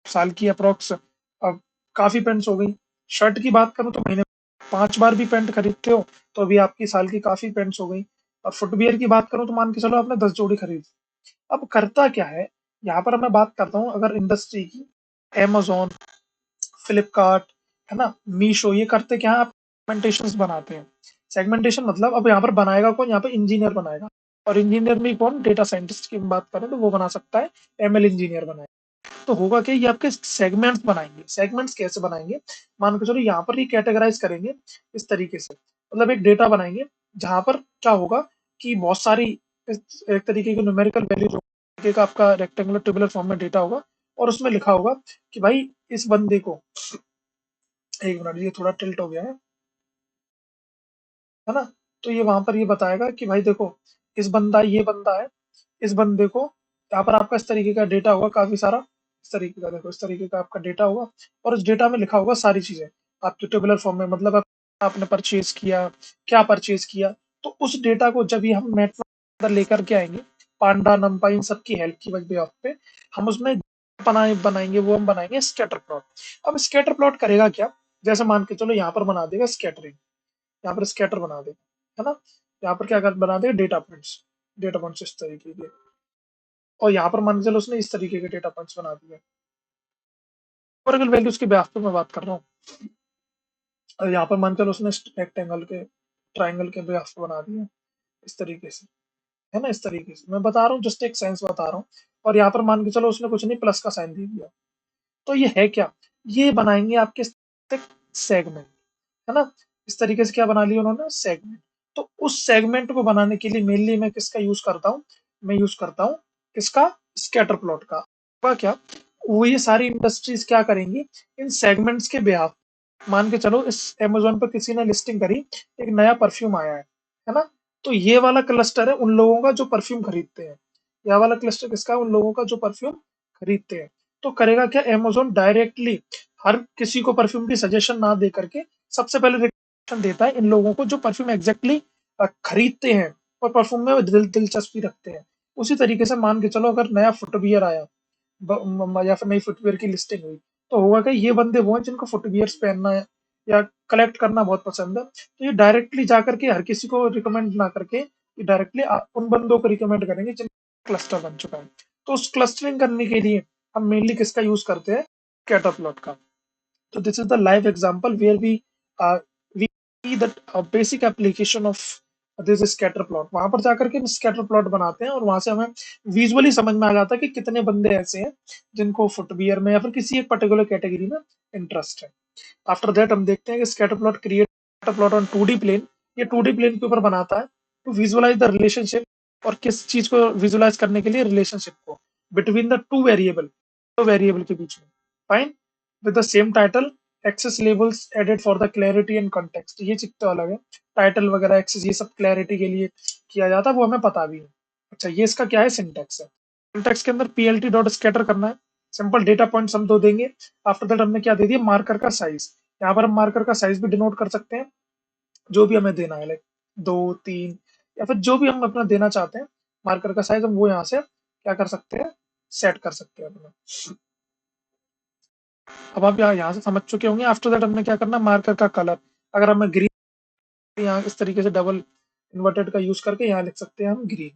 साल की अप्रोक्स अब काफी पेंट्स हो गई। शर्ट की बात करूं तो महीने में 5 बार भी पेंट खरीदते हो, तो अभी आपकी साल की काफी पेंट्स हो गई। और फुटवियर की बात करूं तो मान के चलो आपने 10 जोड़ी खरीद। अब करता क्या है, यहाँ पर मैं बात करता हूँ अगर इंडस्ट्री की, Amazon, फ्लिपकार्ट, है ना, मीशो, ये करते क्या है, आप सेगमेंटेशन बनाते हैं। सेगमेंटेशन मतलब अब यहाँ पर बनाएगा कौन, यहाँ पे इंजीनियर बनाएगा। और इंजीनियर में कौन, डेटा साइंटिस्ट की बात करें तो वो बना सकता है, एमएल इंजीनियर बनाएगा। तो होगा क्या, ये आपके सेगमेंट्स बनाएंगे। सेगमेंट्स कैसे बनाएंगे, मान के चलो यहाँ पर ये कैटेगराइज करेंगे इस तरीके से, मतलब एक डेटा बनाएंगे जहां पर क्या होगा कि बहुत सारी एक तरीके की न्यूमेरिकल वैल्यू, जो तरीके का आपका रेक्टेंगुलर टेबुलर फॉर्म में डेटा होगा, और उसमें लिखा होगा कि भाई इस बंदे को, एक मिनट ये थोड़ा टिल्ट हो गया है ना। तो ये वहां पर ये बताएगा कि भाई देखो, ये बंदा है, इस बंदे को, यहाँ पर आपका इस तरीके का डेटा होगा काफी सारा, इस तरीके का देखो, इस तरीके का आपका डेटा होगा। और उस डेटा में लिखा होगा सारी चीजें आपके टेबुलर फॉर्म में, मतलब आपने परचेज किया, क्या परचेज किया। तो उस डेटा को जब ये हम नेटवर्क अंदर लेकर के आएंगे, पांडा नंपा इन सब की हेल्प की वजह पे, हम उसमें बनाएंगे, वो हम बनाएंगे स्कैटर प्लॉट। अब स्कैटर प्लॉट करेगा क्या, जैसे मान के चलो यहाँ पर बना देगा स्कैटरिंग, यहाँ पर स्कैटर बना देगा, है ना। यहाँ पर क्या कर बना देगा, डेटा पॉइंट्स इस तरीके के। और यहाँ पर मान के चलो उसने इस तरीके के डेटा पॉइंट्स बना दिए। ओरेकल वैल्यूज के बेस पे मैं बात कर रहा हूँ। और यहाँ पर मान के चलो उसने रेक्टेंगल के, ट्राइंगल के बेस पे बना दिए इस तरीके से, है ना। इस तरीके से मैं बता रहा हूँ, जस्ट एक सेंस बता रहा हूँ। और यहाँ पर मान के चलो उसने कुछ नहीं, प्लस का साइन दे दिया। तो ये है क्या, ये बनाएंगे आपके सेगमेंट, है ना। इस तरीके से क्या बना लिया उन्होंने, सेगमेंट। तो उस सेगमेंट को बनाने के लिए मेनली मैं किसका यूज करता हूँ, मैं यूज करता हूँ किसका, स्कैटर प्लॉट का। क्या, वो ये सारी इंडस्ट्रीज क्या करेंगी, इन सेगमेंट्स के बिहाफ मान के चलो इस अमेज़न पर किसी ने लिस्टिंग करी, एक नया परफ्यूम आया है ना? तो ये वाला क्लस्टर है उन लोगों का जो परफ्यूम खरीदते हैं। यह वाला क्लस्टर किसका है? उन लोगों का जो परफ्यूम खरीदते हैं। तो करेगा क्या अमेज़न डायरेक्टली हर किसी को परफ्यूम की सजेशन ना दे करके सबसे पहले रिकमेंडेशन देता है इन लोगों को जो परफ्यूम एग्ज़ैक्टली खरीदते हैं और परफ्यूम में दिलचस्पी रखते हैं। उसी तरीके से मान के चलो अगर नया फुटवियर आया या फिर नई फुटवियर की लिस्टिंग हुई, तो होगा क्या ये बंदे वो हैं जिनको फुटवियर्स पहनना है या कलेक्ट करना बहुत पसंद है, तो ये डायरेक्टली जा करके हर किसी को रिकमेंड ना करके ये डायरेक्टली उन बंदों को रिकमेंड करेंगे जिनका क्लस्टर बन चुका है। तो उस क्लस्टरिंग करने के लिए हम मेनली किसका यूज करते हैं? कैटरप्लॉट का। So this is the live example where we see the basic application of this scatter plot। वहां पर जाकर के हम स्कैटर प्लॉट बनाते हैं और वहां से हमें विजुअली समझ में आ जाता है कि कितने बंदे ऐसे हैं जिनको फुटवियर में या फिर किसी एक पर्टिकुलर कैटेगरी में इंटरेस्ट है। आफ्टर दैट हम देखते हैं कि scatter plot create scatter plot on 2D plane. ये 2D प्लेन के ऊपर बनाता है टू विजुअलाइज द रिलेशनशिप, और किस चीज को विजुअलाइज करने के लिए? रिलेशनशिप को बिटवीन द टू वेरिएबल, दो वेरिएबल के बीच में। Fine. With the same title, axes labels added for the clarity and context. ये चीज तो अलग है, टाइटल वगैरह एक्सेस ये सब क्लैरिटी के लिए किया जाता है, वो हमें पता भी है। अच्छा, ये इसका क्या है? सिंटेक्स है। सिंटेक्स के अंदर पीएलटी डॉट स्कैटर करना है। सिंपल डेटा पॉइंट्स हम दो देंगे। आफ्टर दैट हमने क्या दे दिया? मार्कर का साइज। यहाँ पर हम मार्कर का साइज भी डिनोट कर सकते हैं, जो भी हमें देना है, लाइक 2 3 या फिर जो भी हम अपना देना चाहते हैं मार्कर का साइज, हम वो यहाँ से क्या कर सकते हैं? सेट कर सकते हैं अपना। अब आप यहाँ से समझ चुके होंगे। आफ्टर दैट हमने क्या करना? मार्कर का कलर। अगर हमें ग्रीन, यहाँ इस तरीके से डबल इन्वर्टेड का यूज करके यहाँ लिख सकते हैं हम green.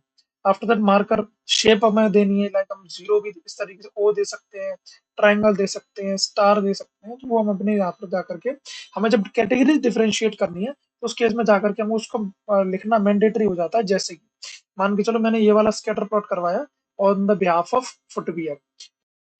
After that marker shape हमें देनी है, लाइक हम जीरो भी इस तरीके से ओ दे सकते हैं, ट्रायंगल दे सकते हैं, स्टार दे सकते हैं। तो वो हम अपने यहाँ पर जाकर के, हमें जब कैटेगरी डिफरेंशिएट करनी है तो उस केस में जाकर के हम उसको लिखना मैंडेटरी हो जाता है। जैसे कि मान के चलो मैंने ये वाला स्कैटर प्लॉट करवाया on the behalf of footwear,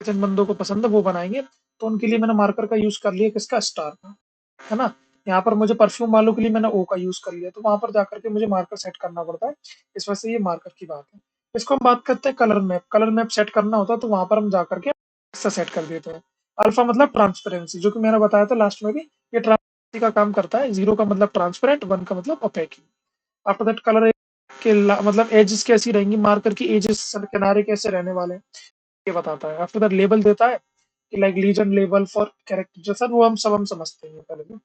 जिन बंदों को पसंद है वो बनाएंगे, तो उनके लिए मैंने मार्कर का यूज कर लिया, किसका? स्टार का, है ना? यहाँ पर मुझे परफ्यूम वालों के लिए मैंने ओ का यूज कर लिया, तो वहां पर जाकर के मुझे मार्कर सेट करना पड़ता है। इस वजह से ये मार्कर की बात है। इसको हम बात करते हैं colour map. Colour map set करना होता है तो वहां पर हम जाकर के ऐसा सेट कर देते हैं। अल्फा मतलब ट्रांसपेरेंसी, जो कि मैंने बताया था लास्ट में भी, ये ट्रांसपेरेंसी का काम करता है। 0 का मतलब ट्रांसपेरेंट, 1 का मतलब ओपेक। आफ्टर दैट कलर के मतलब एजेस कैसी रहेंगी, मार्कर की एजेस किनारे कैसे रहने वाले हैं, ये बताता है। आफ्टर दैट लेबल देता है कि like legend label for character, जैसा वो हम समझते हैं पहले में।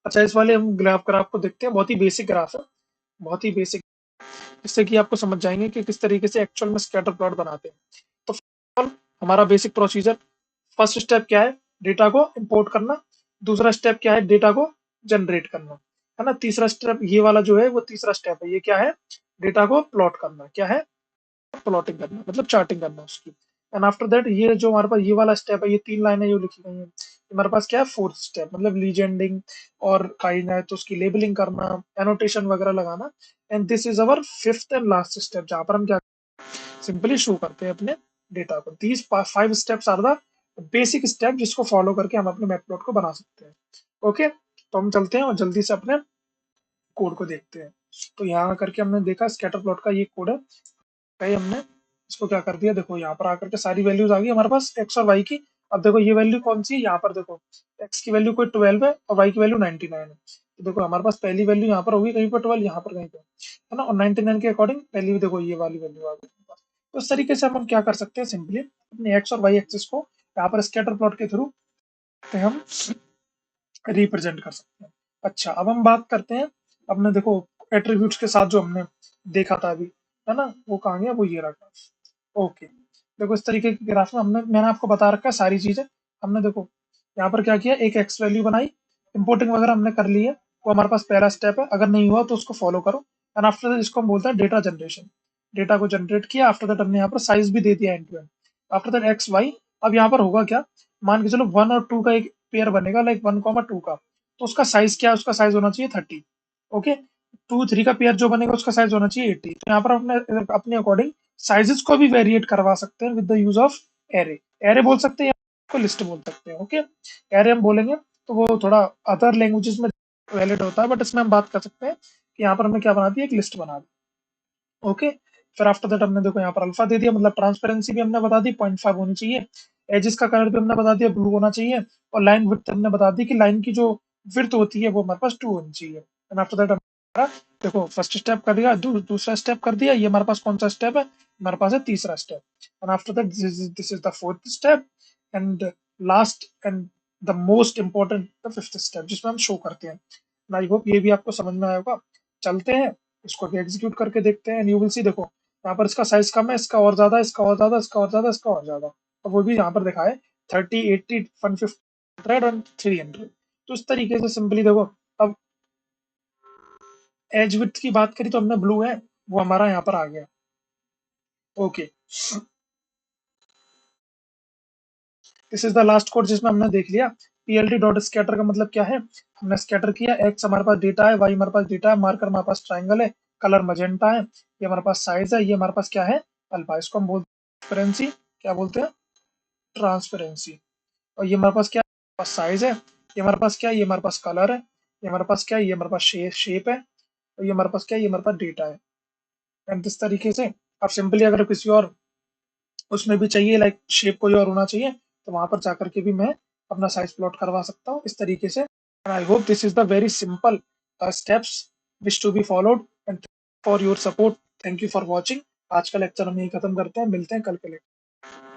अच्छा, इस वाले हम ग्राफ ग्राफ को देखते हैं। बहुत ही बेसिक ग्राफ है, बहुत ही बेसिक, जिससे कि आपको समझ जाएंगे कि किस तरीके से एक्चुअल में स्कैटर प्लॉट बनाते हैं। तो first of all, हमारा बेसिक प्रोसीजर, फर्स्ट स्टेप क्या है? डेटा को इंपोर्ट करना। दूसरा स्टेप क्या है? डेटा को जनरेट करना, है ना? तीसरा स्टेप ये वाला जो है वो तीसरा स्टेप है, ये क्या है? डेटा को प्लॉट करना। क्या है? प्लॉटिंग करना, मतलब चार्टिंग करना उसकी। एंड आफ्टर दैट ये जो हमारे पास ये वाला स्टेप है, ये 3 लाइनें जो लिखी गई हैं, हमारे पास क्या है? फोर्थ स्टेप, मतलब लीजेंडिंग, और काइंड है तो उसकी लेबलिंग करना, एनोटेशन वगैरह लगाना। And this is our fifth and last step, जहां पर हम क्या सिंपली शो करते हैं अपने डेटा को। These 5 steps are the basic step जिसको फॉलो करके हम अपने मैटप्लॉट को बना सकते हैं। ओके, तो हम चलते हैं और जल्दी से अपने कोड को देखते हैं। तो यहाँ करके हमने देखा स्कैटर प्लॉट का ये कोड है। कहीं हमने इसको क्या कर दिया, देखो यहाँ पर आकर के सारी वैल्यूज आ गई हमारे पास एक्स और वाई की। अब देखो ये वैल्यू कौन सी है? यहाँ पर देखो एक्स की वैल्यू कोई 12 है और वाई की वैल्यू 99 है। तो देखो हमारे पास पहली वैल्यू यहाँ पर होगी कहीं पर 12, यहाँ पर कहीं पर, है ना? और 99 के अकॉर्डिंग पहली देखो ये वाली वैल्यू आ गई हमारे पास। तो इस तरीके से हम क्या कर सकते हैं? सिंपली अपने एक्स और वाई एक्सिस को यहाँ पर स्कैटर प्लॉट के थ्रू हम रिप्रेजेंट कर सकते हैं। अच्छा, अब हम बात करते हैं अपने देखो एट्रीब्यूट्स के साथ जो हमने देखा था अभी, है ना? वो कहाँ गया? वो ये रखा। ओके, देखो इस तरीके के ग्राफ में मैंने आपको बता रखा है सारी चीजें। हमने देखो यहाँ पर क्या किया, एक एक्स वैल्यू बनाई, इंपोर्टिंग वगैरह हमने कर ली है, वो हमारे पास पहला स्टेप है। अगर नहीं हुआ तो उसको फॉलो करो। एंड आफ्टर दैट इसको हम बोलते हैं डेटा जनरेशन। डेटा को जनरेट किया, आफ्टर दैट हमने यहाँ पर साइज भी दे दिया end to end. After that X Y, अब यहाँ पर होगा क्या? मान के चलो 1 और 2 का एक पेयर बनेगा, लाइक 1, 2 का, तो उसका साइज क्या है? उसका साइज होना चाहिए 30। ओके, 2, 3 का पेयर जो बनेगा उसका साइज होना चाहिए 80। तो यहाँ पर अपने अपने अकॉर्डिंग साइजेस को भी वेरिएट करवा सकते हैं with the use of array. Array बोल सकते हैं या को लिस्ट बोल सकते हैं। ओके, एरे हम बोलेंगे तो वो थोड़ा अदर लैंग्वेजेस में वैलिड होता है, बट इसमें हम बात कर सकते हैं कि यहाँ पर हमने क्या बना दिया? एक लिस्ट बना दी। ओके, फिर आफ्टर दैट हमने देखो यहाँ पर अल्फा दे दिया, मतलब ट्रांसपेरेंसी भी हमने बता दी 0.5 होनी चाहिए। एजेस का कलर भी हमने बता दिया ब्लू होना चाहिए, और लाइन विड्थ हमने बता दी कि लाइन की जो विड्थ होती है वो हमारे पास 2 होनी चाहिए। एंड आफ्टर दैट हमारा देखो फर्स्ट स्टेप कर दिया, दूसरा स्टेप कर दिया, ये हमारे पास कौन सा स्टेप है, हमारे पास है तीसरा step. And after that this is the fourth step, and last and the most important the fifth step जिसमें हम शो करते हैं। आई होप ये भी आपको समझ में आया होगा। चलते हैं इसको भी एग्जीक्यूट करके देखते हैं, यू विल सी। देखो यहाँ पर इसका साइज कम है, इसका और ज्यादा, इसका और ज्यादा, इसका और ज्यादा, इसका और ज्यादा, और वो भी यहाँ पर दिखा है 30, 80, 150, 100 और 300। तो इस तरीके से सिंपली देखो। अब एज विड्थ की बात करी तो हमने ब्लू है, वो हमारा यहाँ पर आ गया। Okay, this is the last code जिसमें हमने देख लिया पीएलडी डॉट स्कैटर का मतलब क्या है। हमने स्कैटर किया, एक्स हमारे पास डेटा है, वाई हमारे पास डेटा है, मार्कर हमारे पास ट्राइंगल है, कलर मजेंटा है, ये हमारे पास साइज है, ये हमारे पास क्या है, अल्फा। इसको हम बोलते हैं ट्रांसपेरेंसी। क्या बोलते हैं, ट्रांसपेरेंसी। और ये हमारे पास क्या है, हमारे पास साइज है, ये हमारे पास क्या है, ये हमारे पास कलर है, ये हमारे पास क्या है, ये हमारे पास शेप है, और ये हमारे पास क्या है, ये हमारे पास डेटा है। एंड इस तरीके से आप सिंपली अगर किसी और उसमें भी चाहिए, लाइक शेप कोई और होना चाहिए, तो वहां पर जाकर के भी मैं अपना साइज प्लॉट करवा सकता हूँ इस तरीके से। And I hope this is the very simple steps which to be followed, and for your support. Thank you for watching. आज का लेक्चर हम यही खत्म करते हैं, मिलते हैं कल के लेक्चर।